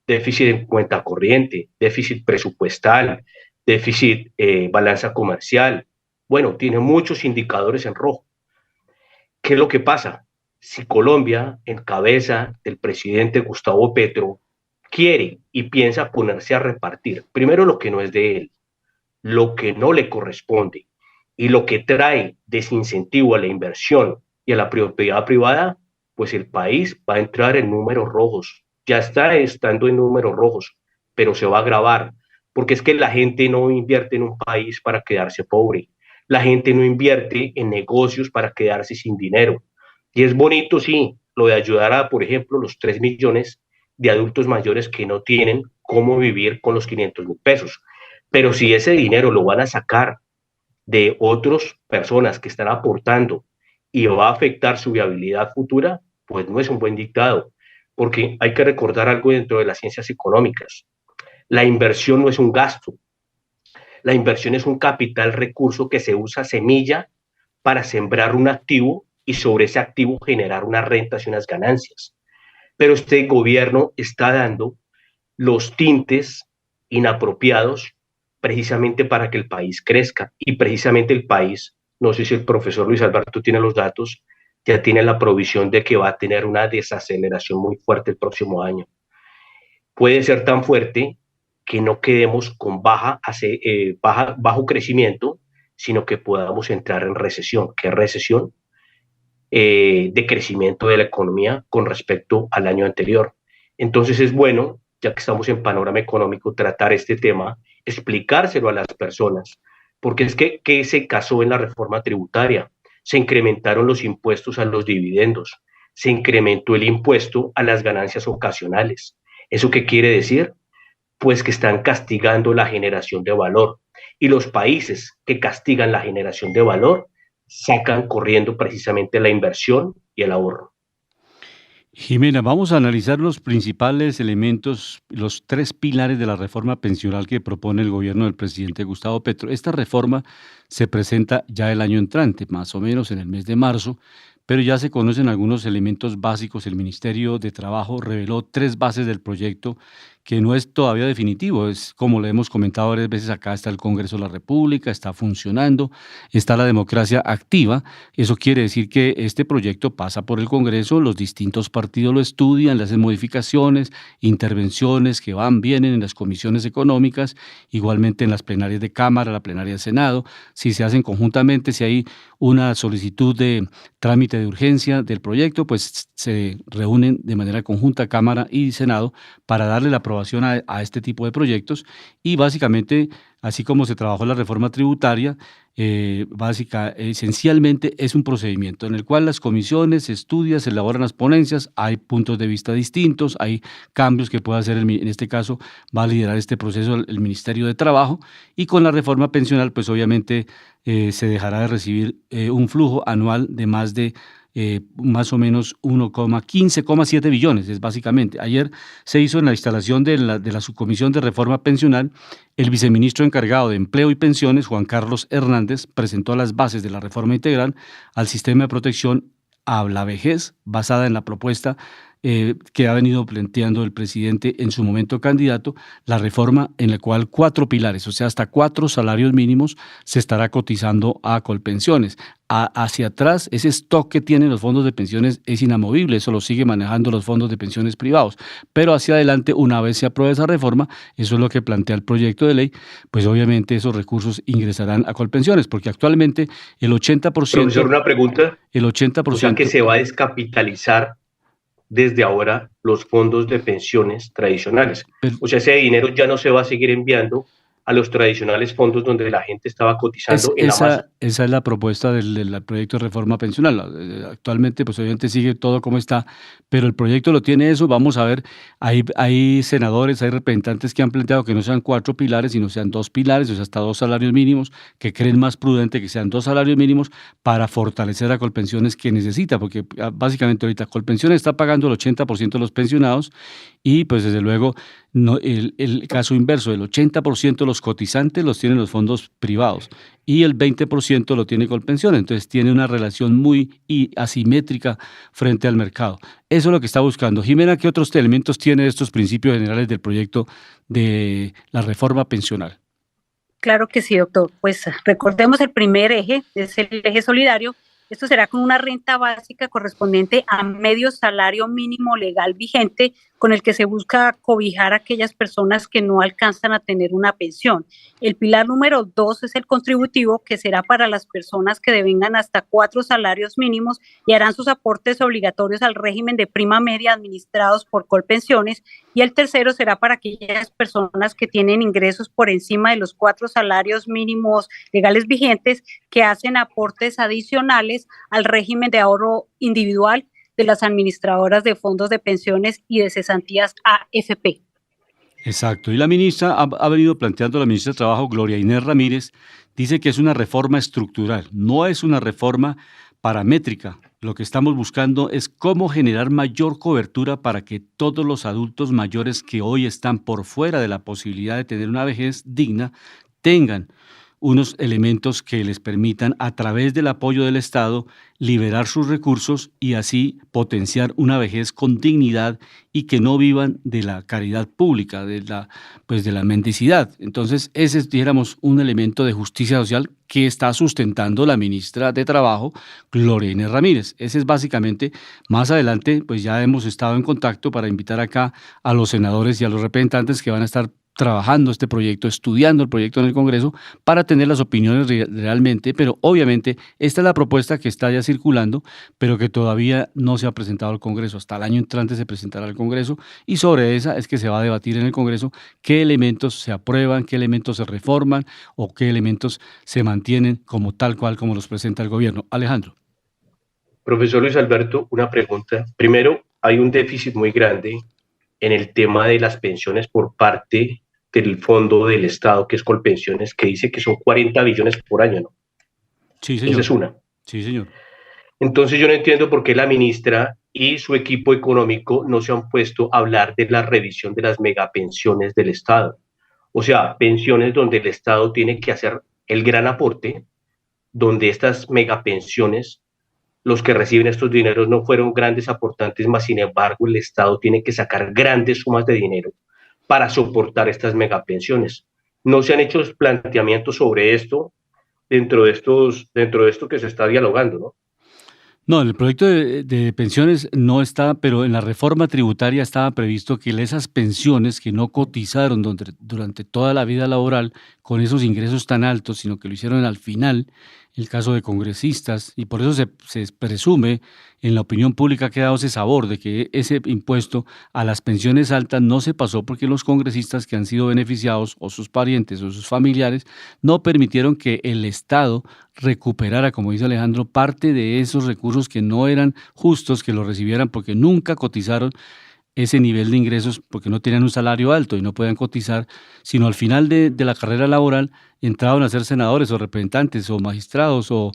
Déficit en cuenta corriente, déficit presupuestal, déficit balanza comercial. Bueno, tiene muchos indicadores en rojo. ¿Qué es lo que pasa? Si Colombia, en cabeza del presidente Gustavo Petro, quiere y piensa ponerse a repartir, primero lo que no es de él, lo que no le corresponde y lo que trae desincentivo a la inversión y a la propiedad privada, pues el país va a entrar en números rojos. Ya está estando en números rojos, pero se va a agravar, porque es que la gente no invierte en un país para quedarse pobre. La gente no invierte en negocios para quedarse sin dinero. Y es bonito, sí, lo de ayudar a, por ejemplo, los 3 millones de adultos mayores que no tienen cómo vivir con los 500.000 pesos. Pero si ese dinero lo van a sacar de otras personas que están aportando y va a afectar su viabilidad futura, pues no es un buen dictado, porque hay que recordar algo dentro de las ciencias económicas. La inversión no es un gasto, la inversión es un capital recurso que se usa semilla para sembrar un activo y sobre ese activo generar unas rentas y unas ganancias. Pero este gobierno está dando los tintes inapropiados precisamente para que el país crezca y precisamente el país, no sé si el profesor Luis Alberto tiene los datos, ya tiene la provisión de que va a tener una desaceleración muy fuerte el próximo año. Puede ser tan fuerte que no quedemos con bajo crecimiento, sino que podamos entrar en recesión. ¿Qué recesión? De crecimiento de la economía con respecto al año anterior. Entonces es bueno, ya que estamos en panorama económico, tratar este tema, explicárselo a las personas, porque es que ¿qué se casó en la reforma tributaria? Se incrementaron los impuestos a los dividendos, se incrementó el impuesto a las ganancias ocasionales. ¿Eso qué quiere decir? Pues que están castigando la generación de valor. Y los países que castigan la generación de valor sacan corriendo precisamente la inversión y el ahorro. Jimena, vamos a analizar los principales elementos, los 3 pilares de la reforma pensional que propone el gobierno del presidente Gustavo Petro. Esta reforma se presenta ya el año entrante, más o menos en el mes de marzo, pero ya se conocen algunos elementos básicos. El Ministerio de Trabajo reveló 3 bases del proyecto que no es todavía definitivo. Es como le hemos comentado varias veces acá, está el Congreso de la República, está funcionando, está la democracia activa. Eso quiere decir que este proyecto pasa por el Congreso, los distintos partidos lo estudian, le hacen modificaciones, intervenciones que van, vienen en las comisiones económicas, igualmente en las plenarias de Cámara, la plenaria de Senado, si se hacen conjuntamente, si hay una solicitud de trámite de urgencia del proyecto, pues se reúnen de manera conjunta Cámara y Senado para darle la aprobación a este tipo de proyectos y básicamente, así como se trabajó la reforma tributaria, esencialmente es un procedimiento en el cual las comisiones se estudian, se elaboran las ponencias, hay puntos de vista distintos, hay cambios que puede hacer, en este caso va a liderar este proceso el Ministerio de Trabajo y con la reforma pensional pues obviamente se dejará de recibir un flujo anual de más o menos 1,15,7 billones, es básicamente. Ayer se hizo en la instalación de la Subcomisión de Reforma Pensional, el viceministro encargado de Empleo y Pensiones, Juan Carlos Hernández, presentó las bases de la reforma integral al sistema de protección a la vejez, basada en la propuesta que ha venido planteando el presidente en su momento candidato, la reforma en la cual 4 pilares, o sea, hasta 4 salarios mínimos se estará cotizando a Colpensiones. Hacia atrás, ese stock que tienen los fondos de pensiones es inamovible, eso lo sigue manejando los fondos de pensiones privados, pero hacia adelante, una vez se apruebe esa reforma, eso es lo que plantea el proyecto de ley, pues obviamente esos recursos ingresarán a Colpensiones, porque actualmente el 80%... Profesor, una pregunta. El 80%... O sea, que se va a descapitalizar desde ahora los fondos de pensiones tradicionales. O sea, ese dinero ya no se va a seguir enviando a los tradicionales fondos donde la gente estaba cotizando en la masa. Esa es la propuesta del proyecto de reforma pensional. Actualmente, pues obviamente sigue todo como está, pero el proyecto lo tiene eso. Vamos a ver, hay senadores, hay representantes que han planteado que no sean 4 pilares, sino sean 2 pilares, o sea, hasta 2 salarios mínimos, que creen más prudente que sean 2 salarios mínimos para fortalecer a Colpensiones que necesita, porque básicamente ahorita Colpensiones está pagando el 80% de los pensionados y pues desde luego no, el caso inverso, el 80% de los cotizantes los tienen los fondos privados y el 20% lo tiene Colpensiones. Entonces tiene una relación muy asimétrica frente al mercado. Eso es lo que está buscando. Jimena, ¿qué otros elementos tiene estos principios generales del proyecto de la reforma pensional? Claro que sí, doctor. Pues recordemos el primer eje, es el eje solidario. Esto será con una renta básica correspondiente a medio salario mínimo legal vigente, con el que se busca cobijar a aquellas personas que no alcanzan a tener una pensión. El pilar número 2 es el contributivo, que será para las personas que devengan hasta 4 salarios mínimos y harán sus aportes obligatorios al régimen de prima media administrados por Colpensiones. Y el tercero será para aquellas personas que tienen ingresos por encima de los 4 salarios mínimos legales vigentes, que hacen aportes adicionales al régimen de ahorro individual de las administradoras de fondos de pensiones y de cesantías AFP. Exacto. Y la ministra ha venido planteando, la ministra de Trabajo, Gloria Inés Ramírez, dice que es una reforma estructural, no es una reforma paramétrica. Lo que estamos buscando es cómo generar mayor cobertura para que todos los adultos mayores que hoy están por fuera de la posibilidad de tener una vejez digna tengan unos elementos que les permitan, a través del apoyo del Estado, liberar sus recursos y así potenciar una vejez con dignidad y que no vivan de la caridad pública, de la mendicidad. Entonces, ese es, dijéramos, un elemento de justicia social que está sustentando la ministra de Trabajo, Gloria Inés Ramírez. Ese es básicamente, más adelante, pues ya hemos estado en contacto para invitar acá a los senadores y a los representantes que van a estar trabajando este proyecto, estudiando el proyecto en el Congreso para tener las opiniones realmente, pero obviamente esta es la propuesta que está ya circulando, pero que todavía no se ha presentado al Congreso. Hasta el año entrante se presentará al Congreso y sobre esa es que se va a debatir en el Congreso qué elementos se aprueban, qué elementos se reforman o qué elementos se mantienen como tal cual como los presenta el gobierno. Alejandro. Profesor Luis Alberto, una pregunta. Primero, hay un déficit muy grande en el tema de las pensiones por parte del fondo del Estado, que es Colpensiones, que dice que son 40 billones por año, ¿no? Sí, señor. Esa es una. Sí, señor. Entonces yo no entiendo por qué la ministra y su equipo económico no se han puesto a hablar de la revisión de las megapensiones del Estado. O sea, pensiones donde el Estado tiene que hacer el gran aporte, donde estas megapensiones, los que reciben estos dineros no fueron grandes aportantes, más sin embargo el Estado tiene que sacar grandes sumas de dinero para soportar estas megapensiones. No se han hecho planteamientos sobre esto dentro de esto que se está dialogando, ¿no? No, en el proyecto de pensiones no está, pero en la reforma tributaria estaba previsto que esas pensiones que no cotizaron durante toda la vida laboral con esos ingresos tan altos, sino que lo hicieron al final, el caso de congresistas, y por eso se presume en la opinión pública que ha dado ese sabor de que ese impuesto a las pensiones altas no se pasó porque los congresistas que han sido beneficiados o sus parientes o sus familiares no permitieron que el Estado recuperara, como dice Alejandro, parte de esos recursos que no eran justos que lo recibieran porque nunca cotizaron ese nivel de ingresos porque no tenían un salario alto y no podían cotizar, sino al final de la carrera laboral entraban a ser senadores o representantes o magistrados o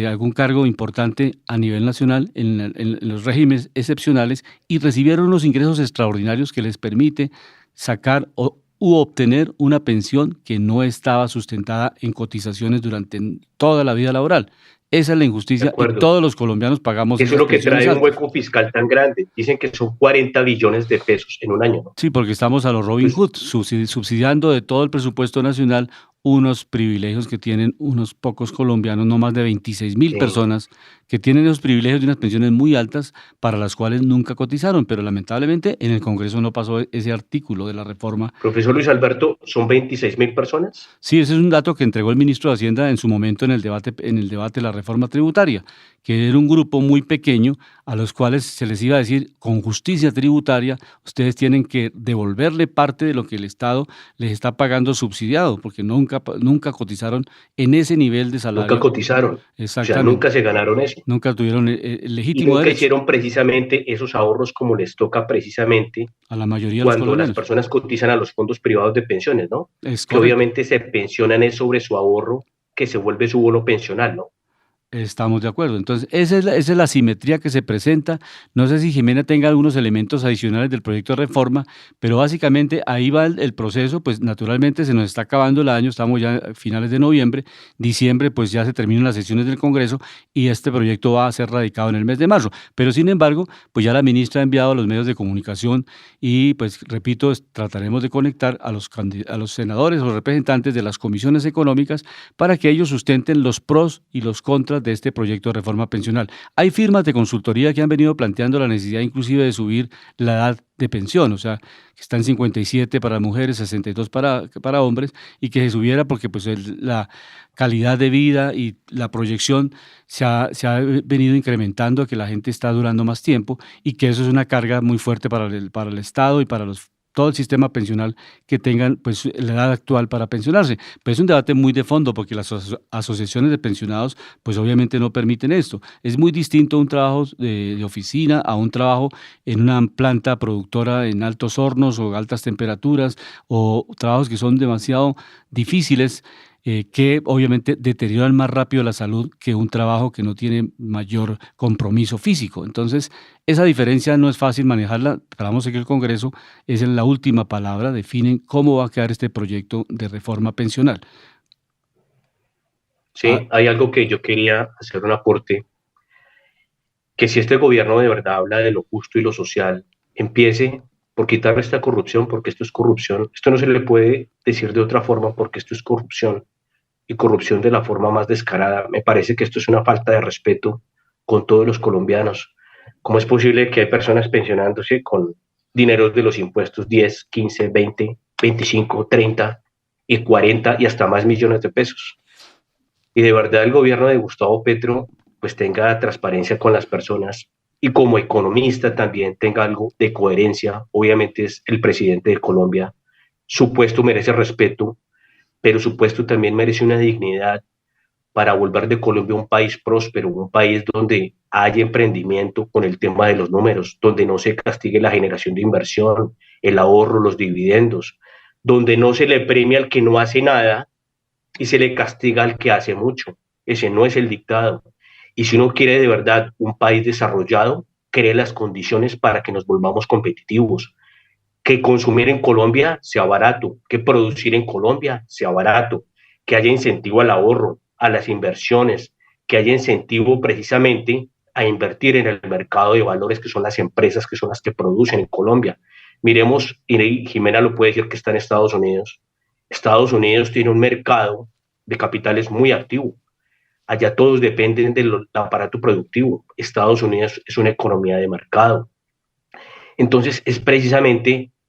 algún cargo importante a nivel nacional en los regímenes excepcionales y recibieron unos ingresos extraordinarios que les permite sacar u obtener una pensión que no estaba sustentada en cotizaciones durante toda la vida laboral. Esa es la injusticia y todos los colombianos pagamos. Eso es lo que trae un hueco fiscal tan grande. Dicen que son 40 billones de pesos en un año, ¿no? Sí, porque estamos a los Robin Hood, subsidiando de todo el presupuesto nacional unos privilegios que tienen unos pocos colombianos, no más de 26.000 personas que tienen esos privilegios de unas pensiones muy altas para las cuales nunca cotizaron, pero lamentablemente en el Congreso no pasó ese artículo de la reforma. Profesor Luis Alberto, ¿son 26.000 personas? Sí, ese es un dato que entregó el ministro de Hacienda en su momento en el debate de la reforma tributaria, que era un grupo muy pequeño a los cuales se les iba a decir con justicia tributaria, ustedes tienen que devolverle parte de lo que el Estado les está pagando subsidiado, porque nunca cotizaron en ese nivel de salario. Nunca cotizaron, o sea, nunca se ganaron eso. Nunca tuvieron el legítimo y nunca derecho. Hicieron precisamente esos ahorros como les toca precisamente a la mayoría de cuando los las personas cotizan a los fondos privados de pensiones, ¿no? Es que obviamente se pensionan es sobre su ahorro, que se vuelve su bono pensional, ¿no? Estamos de acuerdo. Entonces, esa es la simetría que se presenta. No sé si Jimena tenga algunos elementos adicionales del proyecto de reforma, pero básicamente ahí va el proceso. Pues naturalmente se nos está acabando el año, estamos ya a finales de noviembre, diciembre, pues ya se terminan las sesiones del Congreso y este proyecto va a ser radicado en el mes de marzo. Pero sin embargo, pues ya la ministra ha enviado a los medios de comunicación y pues repito, trataremos de conectar a los senadores o representantes de las comisiones económicas para que ellos sustenten los pros y los contras de este proyecto de reforma pensional. Hay firmas de consultoría que han venido planteando la necesidad inclusive de subir la edad de pensión, o sea, que está en 57 para mujeres, 62 para hombres, y que se subiera porque pues la calidad de vida y la proyección se ha venido incrementando, que la gente está durando más tiempo y que eso es una carga muy fuerte para el Estado y para todo el sistema pensional que tengan pues la edad actual para pensionarse. Pero es un debate muy de fondo porque las asociaciones de pensionados pues obviamente no permiten esto. Es muy distinto un trabajo de oficina a un trabajo en una planta productora en altos hornos o altas temperaturas o trabajos que son demasiado difíciles que obviamente deterioran más rápido la salud que un trabajo que no tiene mayor compromiso físico. Entonces, esa diferencia no es fácil manejarla. Esperamos que el Congreso es en la última palabra, definen cómo va a quedar este proyecto de reforma pensional. Sí, hay algo que yo quería hacer un aporte, que si este gobierno de verdad habla de lo justo y lo social, empiece por quitar esta corrupción, porque esto es corrupción. Esto no se le puede decir de otra forma, porque esto es corrupción. Y corrupción de la forma más descarada. Me parece que esto es una falta de respeto con todos los colombianos. ¿Cómo es posible que hay personas pensionándose con dineros de los impuestos 10, 15, 20, 25, 30 y 40 y hasta más millones de pesos? Y de verdad el gobierno de Gustavo Petro pues tenga transparencia con las personas y como economista también tenga algo de coherencia. Obviamente es el presidente de Colombia, su puesto merece respeto, pero su puesto también merece una dignidad para volver de Colombia un país próspero, un país donde haya emprendimiento con el tema de los números, donde no se castigue la generación de inversión, el ahorro, los dividendos, donde no se le premia al que no hace nada y se le castiga al que hace mucho. Ese no es el dictado. Y si uno quiere de verdad un país desarrollado, cree las condiciones para que nos volvamos competitivos. Que consumir en Colombia sea barato, que producir en Colombia sea barato, que haya incentivo al ahorro, a las inversiones, que haya incentivo precisamente a invertir en el mercado de valores que son las empresas que son las que producen en Colombia. Miremos, y Jimena lo puede decir que está en Estados Unidos. Estados Unidos tiene un mercado de capitales muy activo. Allá todos dependen del aparato productivo. Estados Unidos es una economía de mercado. Entonces,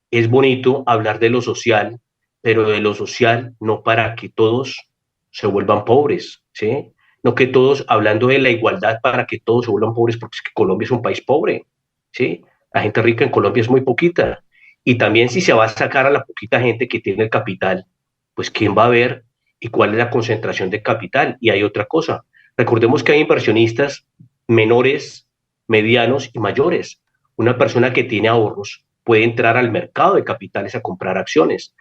es bonito hablar de lo social, pero de lo social no para que todos se vuelvan pobres, ¿sí? No que todos, hablando de la igualdad, para que todos se vuelvan pobres, porque es que Colombia es un país pobre, ¿sí? La gente rica en Colombia es muy poquita. Y también si se va a sacar a la poquita gente que tiene el capital, pues ¿quién va a ver y cuál es la concentración de capital? Y hay otra cosa. Recordemos que hay inversionistas menores, medianos y mayores. Una persona que tiene ahorros puede entrar al mercado de capitales a comprar acciones.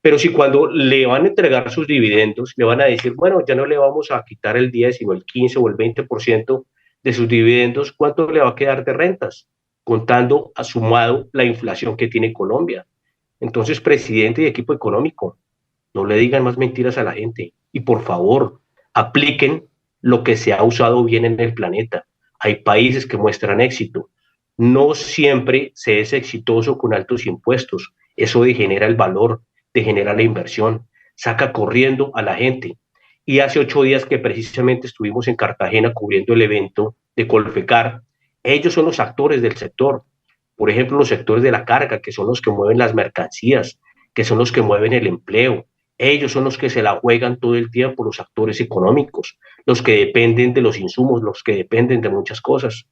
Pero si cuando le van a entregar sus dividendos, le van a decir, bueno, ya no le vamos a quitar el 10, sino el 15 o el 20% de sus dividendos, ¿cuánto le va a quedar de rentas? Contando sumado la inflación que tiene Colombia. Entonces, presidente y equipo económico, no le digan más mentiras a la gente. Y por favor, apliquen lo que se ha usado bien en el planeta. Hay países que muestran éxito. No siempre se es exitoso con altos impuestos. Eso degenera el valor, degenera la inversión, saca corriendo a la gente. y hace 8 días que precisamente estuvimos en Cartagena cubriendo el evento de Colfecar. Ellos son los actores del sector, por ejemplo, los sectores de la carga, que son los que mueven las mercancías, que son los que mueven el empleo. Ellos son los que se la juegan todo el tiempo, los actores económicos, los que dependen de los insumos, los que dependen de muchas cosas.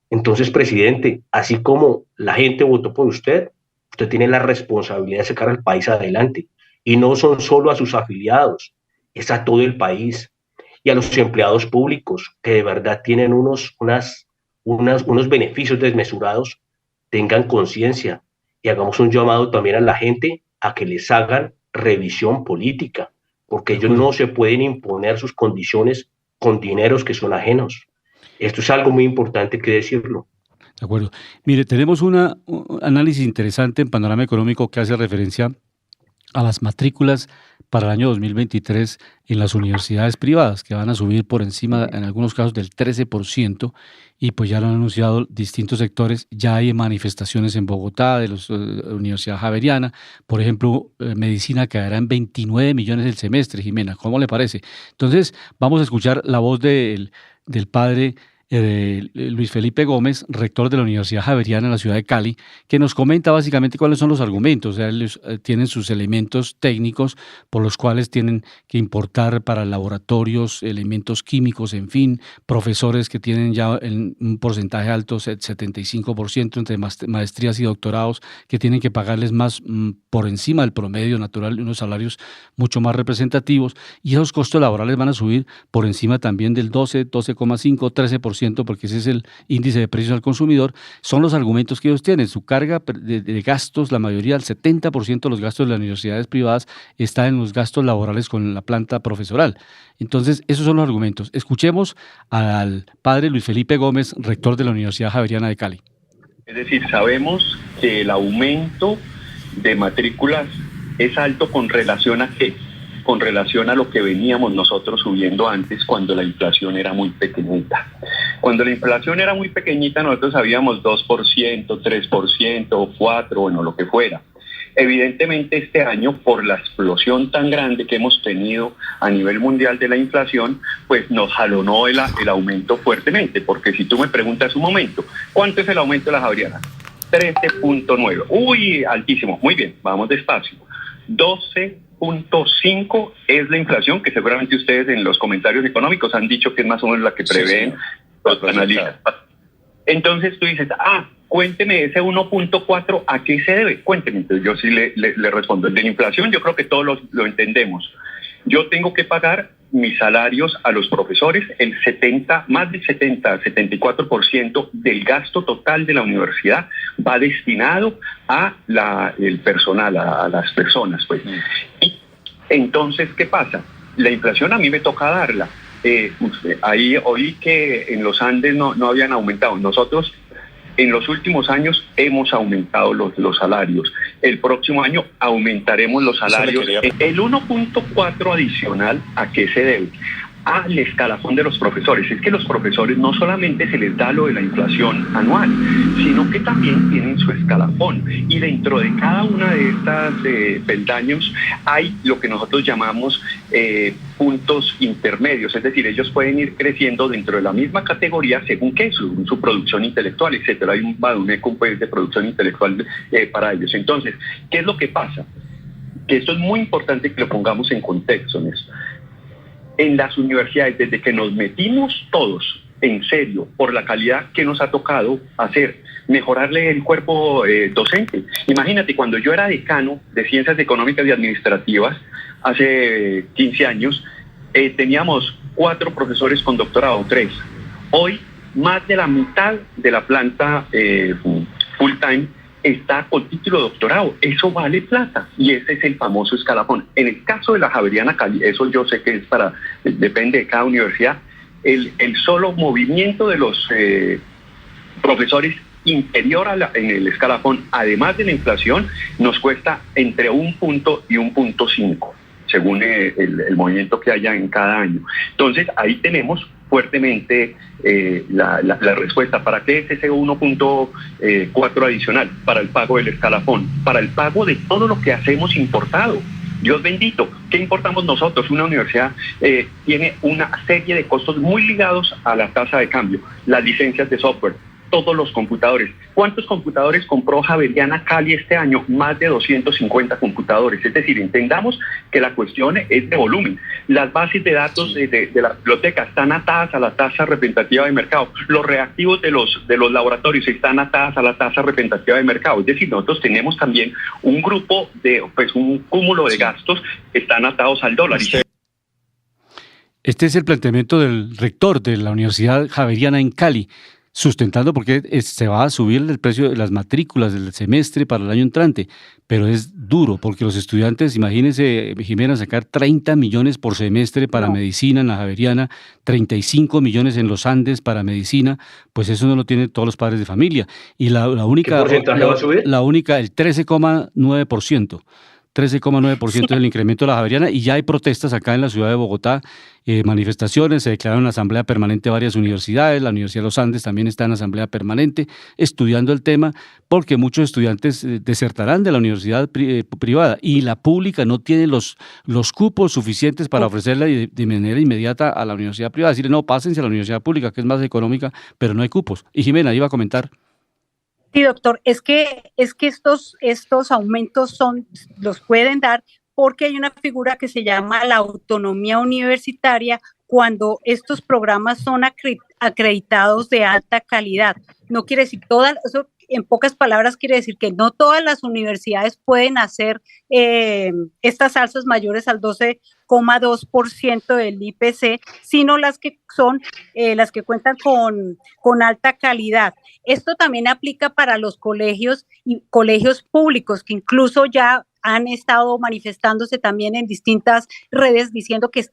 Entonces, presidente, así como la gente votó por usted, usted tiene la responsabilidad de sacar al país adelante. Y no son solo a sus afiliados, es a todo el país. Y a los empleados públicos, que de verdad tienen unos beneficios desmesurados, tengan conciencia y hagamos un llamado también a la gente a que les hagan revisión política, porque ellos no se pueden imponer sus condiciones con dineros que son ajenos. Esto es algo muy importante que decirlo. De acuerdo. Mire, tenemos un análisis interesante en Panorama Económico que hace referencia a las matrículas para el año 2023 en las universidades privadas, que van a subir por encima, en algunos casos, del 13%, y pues ya lo han anunciado distintos sectores. Ya hay manifestaciones en Bogotá de la Universidad Javeriana, por ejemplo, medicina caerá en 29 millones el semestre. Jimena, ¿cómo le parece? Entonces, vamos a escuchar la voz del padre Luis Felipe Gómez, rector de la Universidad Javeriana en la ciudad de Cali, que nos comenta básicamente cuáles son los argumentos. O sea, ellos tienen sus elementos técnicos por los cuales tienen que importar para laboratorios, elementos químicos, en fin, profesores que tienen ya un porcentaje alto, 75% entre maestrías y doctorados, que tienen que pagarles más por encima del promedio natural, unos salarios mucho más representativos, y esos costos laborales van a subir por encima también del 12,5, 13%, porque ese es el índice de precios al consumidor. Son los argumentos que ellos tienen. Su carga de gastos, la mayoría, el 70% de los gastos de las universidades privadas está en los gastos laborales con la planta profesoral. Entonces, esos son los argumentos. Escuchemos al padre Luis Felipe Gómez, rector de la Universidad Javeriana de Cali. Es decir, sabemos que el aumento de matrículas es alto con relación a qué, con relación a lo que veníamos nosotros subiendo antes cuando la inflación era muy pequeñita. Cuando la inflación era muy pequeñita nosotros sabíamos 2%, 3% o 4%, bueno, lo que fuera. Evidentemente este año, por la explosión tan grande que hemos tenido a nivel mundial de la inflación, pues nos jalonó el aumento fuertemente, porque si tú me preguntas un momento, ¿cuánto es el aumento de la Javeriana? 13.9. Uy, altísimo. Muy bien, vamos despacio. 12.5 es la inflación, que seguramente ustedes en los comentarios económicos han dicho que es más o menos la que prevén los analistas. Entonces tú dices, cuénteme ese 1.4, ¿a qué se debe? Cuénteme. Entonces yo sí le respondo. De la inflación yo creo que todos lo entendemos. Yo tengo que pagar mis salarios a los profesores, más del 74% del gasto total de la universidad va destinado a el personal, a las personas, pues. Y entonces, ¿qué pasa? La inflación a mí me toca darla. Ahí oí que en los Andes no habían aumentado. Nosotros en los últimos años hemos aumentado los salarios. El próximo año aumentaremos los salarios. El 1.4 adicional, ¿a qué se debe? Al escalafón de los profesores. Es que los profesores no solamente se les da lo de la inflación anual, sino que también tienen su escalafón. Y dentro de cada una de estas peldaños hay lo que nosotros llamamos puntos intermedios. Es decir, ellos pueden ir creciendo dentro de la misma categoría según qué, su producción intelectual, etcétera. Hay un Badumeco pues, de producción intelectual para ellos. Entonces, ¿qué es lo que pasa? Que esto es muy importante que lo pongamos en contexto en eso. En las universidades, desde que nos metimos todos en serio por la calidad que nos ha tocado hacer, mejorarle el cuerpo docente. Imagínate, cuando yo era decano de Ciencias Económicas y Administrativas, hace 15 años, teníamos 4 profesores con doctorado, 3. Hoy, más de la mitad de la planta full time está con título de doctorado. Eso vale plata y ese es el famoso escalafón. En el caso de la Javeriana Cali, eso yo sé que depende de cada universidad, el solo movimiento de los profesores inferior en el escalafón, además de la inflación, nos cuesta entre 1 punto y 1.5, según el movimiento que haya en cada año. Entonces ahí tenemos fuertemente la respuesta. ¿Para qué es ese 1.4 adicional? Para el pago del escalafón, para el pago de todo lo que hacemos importado. Dios bendito, ¿qué importamos nosotros? Una universidad tiene una serie de costos muy ligados a la tasa de cambio, las licencias de software, todos los computadores. ¿Cuántos computadores compró Javeriana Cali este año? Más de 250 computadores. Es decir, entendamos que la cuestión es de volumen. Las bases de datos de la biblioteca están atadas a la tasa representativa de mercado. Los reactivos de los laboratorios están atadas a la tasa representativa de mercado. Es decir, nosotros tenemos también un grupo de, un cúmulo de gastos que están atados al dólar. Este es el planteamiento del rector de la Universidad Javeriana en Cali, sustentando porque se va a subir el precio de las matrículas del semestre para el año entrante, pero es duro porque los estudiantes, imagínense, Jimena, sacar 30 millones por semestre para medicina en la Javeriana, 35 millones en los Andes para medicina, pues eso no lo tienen todos los padres de familia. Y la única, ¿qué porcentaje va a subir? La única, el 13,9%. 13,9% es el incremento de la Javeriana, y ya hay protestas acá en la ciudad de Bogotá, manifestaciones, se declararon asamblea permanente varias universidades, la Universidad de los Andes también está en asamblea permanente estudiando el tema, porque muchos estudiantes desertarán de la universidad privada y la pública no tiene los cupos suficientes para ofrecerla de manera inmediata a la universidad privada, decirle no, pásense a la universidad pública que es más económica, pero no hay cupos. Y Jimena iba a comentar. Sí, doctor, es que estos aumentos los pueden dar porque hay una figura que se llama la autonomía universitaria cuando estos programas son acreditados de alta calidad. No quiere decir eso, en pocas palabras quiere decir que no todas las universidades pueden hacer estas alzas mayores al 12,2% del IPC, sino las que son las que cuentan con alta calidad. Esto también aplica para los colegios y colegios públicos que incluso ya han estado manifestándose también en distintas redes diciendo que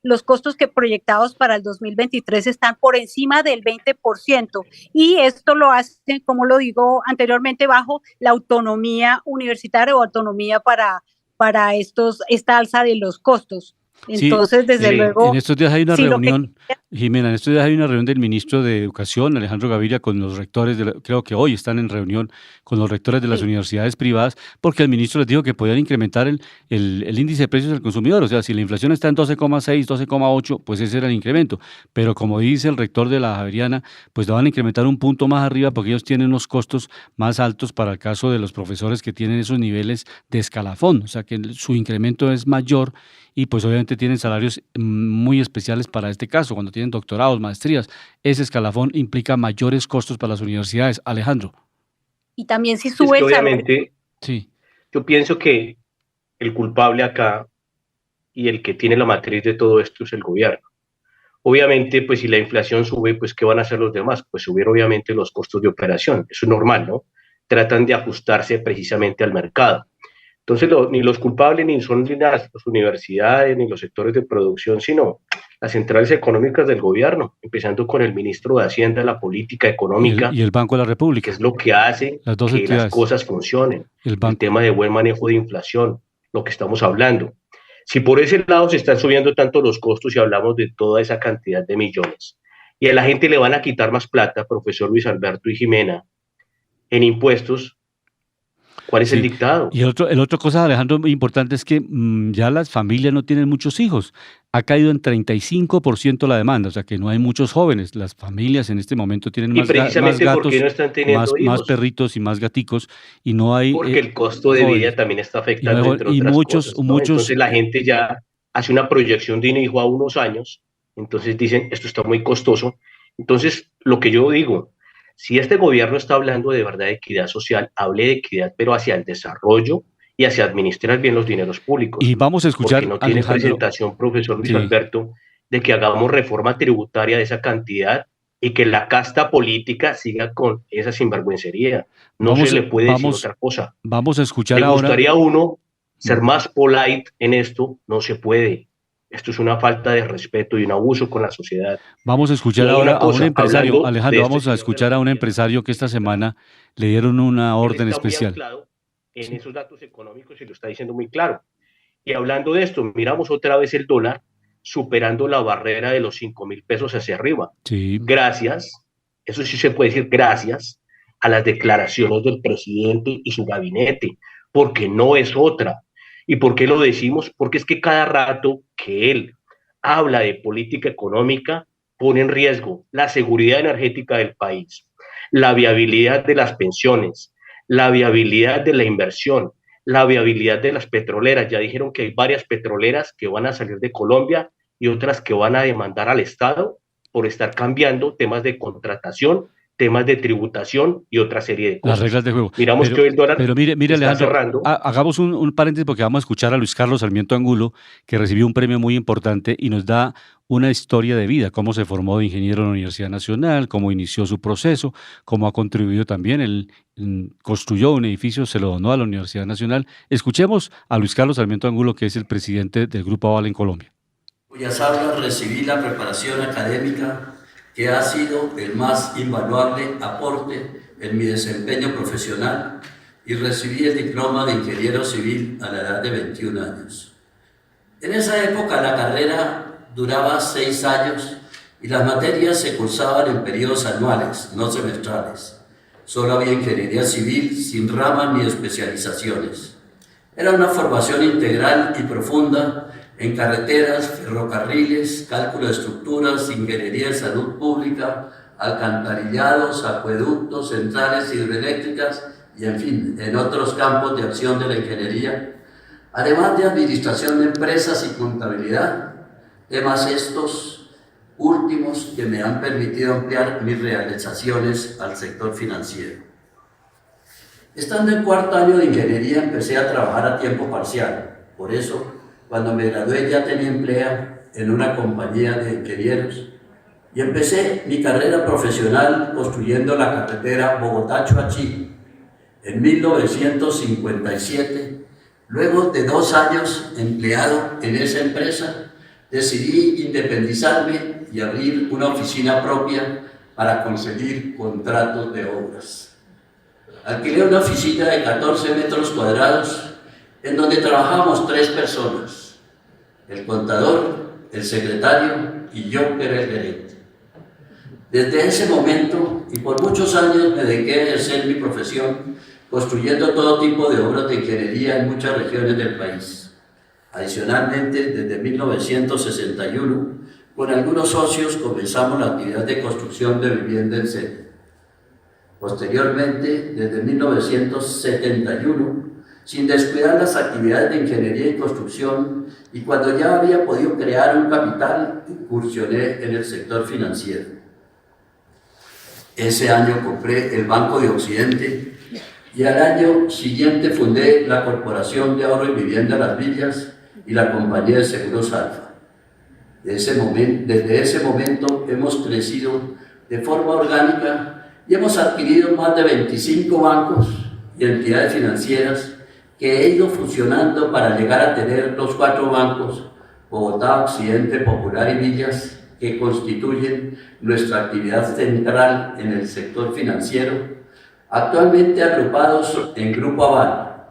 los costos que proyectados para el 2023 están por encima del 20%, y esto lo hacen, como lo digo anteriormente, bajo la autonomía universitaria o autonomía para esta alza de los costos. Entonces, sí, desde luego... En estos días hay una reunión, Jimena, en estos días hay una reunión del ministro de Educación, Alejandro Gaviria, con los rectores, creo que hoy están en reunión con los rectores de las universidades privadas, porque el ministro les dijo que podían incrementar el índice de precios del consumidor. O sea, si la inflación está en 12,6, 12,8, pues ese era el incremento. Pero como dice el rector de la Javeriana, pues lo van a incrementar un punto más arriba porque ellos tienen unos costos más altos para el caso de los profesores que tienen esos niveles de escalafón. O sea, que su incremento es mayor y pues obviamente tienen salarios muy especiales para este caso, cuando tienen doctorados, maestrías. Ese escalafón implica mayores costos para las universidades. Alejandro. Y también si sube el salario. Obviamente, sí. Yo pienso que el culpable acá y el que tiene la matriz de todo esto es el gobierno. Obviamente, pues si la inflación sube, pues ¿qué van a hacer los demás? Pues subir obviamente los costos de operación. Eso es normal, ¿no? Tratan de ajustarse precisamente al mercado. Entonces, ni los culpables ni son ni las universidades ni los sectores de producción, sino las centrales económicas del gobierno, empezando con el ministro de Hacienda, la política económica. Y el Banco de la República. Que es lo que hace que las cosas funcionen. El tema de buen manejo de inflación, lo que estamos hablando. Si por ese lado se están subiendo tanto los costos y hablamos de toda esa cantidad de millones, y a la gente le van a quitar más plata, profesor Luis Alberto y Jimena, en impuestos, ¿cuál es el dictado? Y el otro cosa, Alejandro, muy importante es que ya las familias no tienen muchos hijos. Ha caído en 35% la demanda, o sea que no hay muchos jóvenes. Las familias en este momento tienen más gatos, no más perritos y más gaticos, y no hay... Porque el costo de vida también está afectando, entre otras cosas, ¿no? Entonces la gente ya hace una proyección de un hijo a unos años, entonces dicen, esto está muy costoso. Entonces, lo que yo digo, si este gobierno está hablando de verdad de equidad social, hable de equidad, pero hacia el desarrollo y hacia administrar bien los dineros públicos. Y vamos a escuchar, porque no tiene presentación, profesor Luis Alberto, de que hagamos reforma tributaria de esa cantidad y que la casta política siga con esa sinvergüencería. No se le puede decir otra cosa. Vamos a escuchar ahora. Le gustaría a uno ser más polite en esto, no se puede. Esto es una falta de respeto y un abuso con la sociedad. Vamos a escuchar ahora a un empresario, Alejandro, vamos a escuchar a un empresario que esta semana le dieron una orden especial. En esos datos económicos, y lo está diciendo muy claro. Y hablando de esto, miramos otra vez el dólar superando la barrera de los 5.000 pesos hacia arriba. Sí. Gracias, eso sí se puede decir, gracias a las declaraciones del presidente y su gabinete, porque no es otra. ¿Y por qué lo decimos? Porque es que cada rato que él habla de política económica, pone en riesgo la seguridad energética del país, la viabilidad de las pensiones, la viabilidad de la inversión, la viabilidad de las petroleras. Ya dijeron que hay varias petroleras que van a salir de Colombia y otras que van a demandar al Estado por estar cambiando temas de contratación, temas de tributación y otra serie de cosas. Las reglas de juego. Miramos que hoy el dólar pero mire está Alejandro, cerrando. hagamos un paréntesis porque vamos a escuchar a Luis Carlos Sarmiento Angulo, que recibió un premio muy importante y nos da una historia de vida, cómo se formó de ingeniero en la Universidad Nacional, cómo inició su proceso, cómo ha contribuido también. Él construyó un edificio, se lo donó a la Universidad Nacional. Escuchemos a Luis Carlos Sarmiento Angulo, que es el presidente del Grupo Aval en Colombia. Cuyas aulas recibí la preparación académica que ha sido el más invaluable aporte en mi desempeño profesional y recibí el diploma de ingeniero civil a la edad de 21 años. En esa época la carrera duraba 6 años y las materias se cursaban en periodos anuales, no semestrales. Solo había ingeniería civil sin ramas ni especializaciones. Era una formación integral y profunda en carreteras, ferrocarriles, cálculo de estructuras, ingeniería de salud pública, alcantarillados, acueductos, centrales hidroeléctricas y, en fin, en otros campos de acción de la ingeniería, además de administración de empresas y contabilidad, temas estos últimos que me han permitido ampliar mis realizaciones al sector financiero. Estando en cuarto año de ingeniería empecé a trabajar a tiempo parcial, por eso cuando me gradué ya tenía empleo en una compañía de ingenieros y empecé mi carrera profesional construyendo la carretera Bogotá-Choachí en 1957. Luego de 2 años empleado en esa empresa, decidí independizarme y abrir una oficina propia para conseguir contratos de obras. Alquilé una oficina de 14 metros cuadrados en donde trabajamos 3 personas, el contador, el secretario y yo, que era el gerente. Desde ese momento y por muchos años me dediqué a ejercer mi profesión construyendo todo tipo de obras de ingeniería en muchas regiones del país. Adicionalmente, desde 1961, con algunos socios comenzamos la actividad de construcción de vivienda en serie. Posteriormente, desde 1971, sin descuidar las actividades de ingeniería y construcción, y cuando ya había podido crear un capital, incursioné en el sector financiero. Ese año compré el Banco de Occidente y al año siguiente fundé la Corporación de Ahorro y Vivienda Las Villas y la Compañía de Seguros Alfa. Desde ese momento hemos crecido de forma orgánica y hemos adquirido más de 25 bancos y entidades financieras que he ido fusionando para llegar a tener los 4 bancos, Bogotá, Occidente, Popular y Villas, que constituyen nuestra actividad central en el sector financiero, actualmente agrupados en Grupo Aval,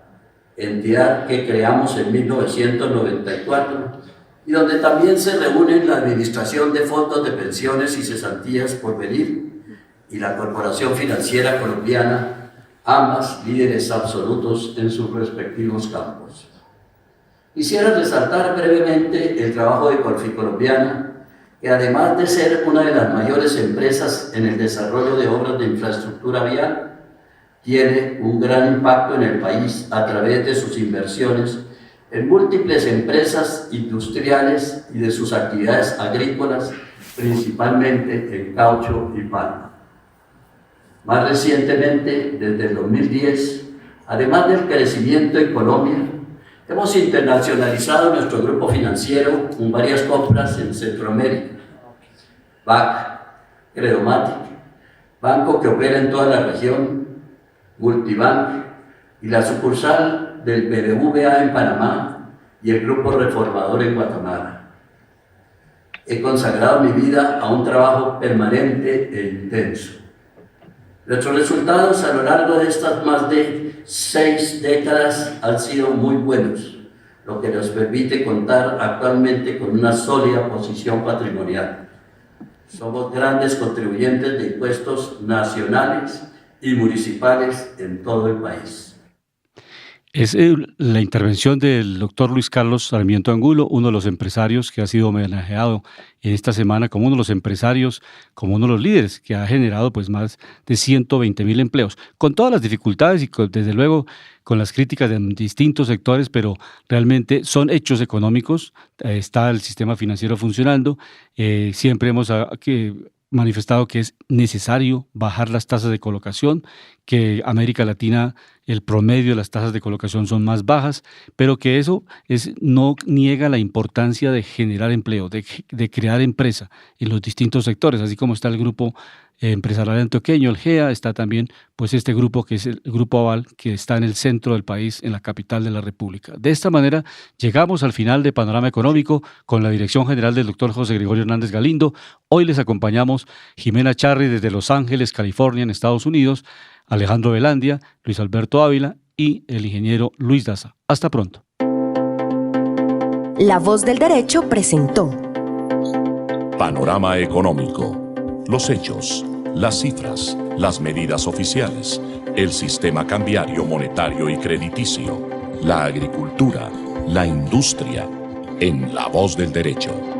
entidad que creamos en 1994 y donde también se reúnen la Administración de Fondos de Pensiones y Cesantías por venir y la Corporación Financiera Colombiana, ambas líderes absolutos en sus respectivos campos. Quisiera resaltar brevemente el trabajo de Colficolombiana, que además de ser una de las mayores empresas en el desarrollo de obras de infraestructura vial, tiene un gran impacto en el país a través de sus inversiones en múltiples empresas industriales y de sus actividades agrícolas, principalmente en caucho y palma. Más recientemente, desde el 2010, además del crecimiento en Colombia, hemos internacionalizado nuestro grupo financiero con varias compras en Centroamérica. BAC, Credomatic, banco que opera en toda la región, Multibank y la sucursal del BBVA en Panamá y el Grupo Reformador en Guatemala. He consagrado mi vida a un trabajo permanente e intenso. Nuestros resultados a lo largo de estas más de 6 décadas han sido muy buenos, lo que nos permite contar actualmente con una sólida posición patrimonial. Somos grandes contribuyentes de impuestos nacionales y municipales en todo el país. Es la intervención del doctor Luis Carlos Sarmiento Angulo, uno de los empresarios que ha sido homenajeado en esta semana como uno de los empresarios, como uno de los líderes que ha generado pues más de 120,000 empleos, con todas las dificultades y desde luego con las críticas de distintos sectores, pero realmente son hechos económicos. Está el sistema financiero funcionando. Siempre hemos manifestado que es necesario bajar las tasas de colocación, que América Latina el promedio de las tasas de colocación son más bajas, pero que eso no niega la importancia de generar empleo, de crear empresa en los distintos sectores, así como está el grupo empresarial antioqueño, el GEA, está también pues este grupo que es el Grupo Aval, que está en el centro del país, en la capital de la República. De esta manera llegamos al final de Panorama Económico con la dirección general del doctor José Gregorio Hernández Galindo. Hoy les acompañamos Jimena Charri desde Los Ángeles, California, en Estados Unidos, Alejandro Velandia, Luis Alberto Ávila y el ingeniero Luis Daza. Hasta pronto. La Voz del Derecho presentó Panorama Económico. Los hechos, las cifras, las medidas oficiales, el sistema cambiario, monetario y crediticio, la agricultura, la industria, en La Voz del Derecho.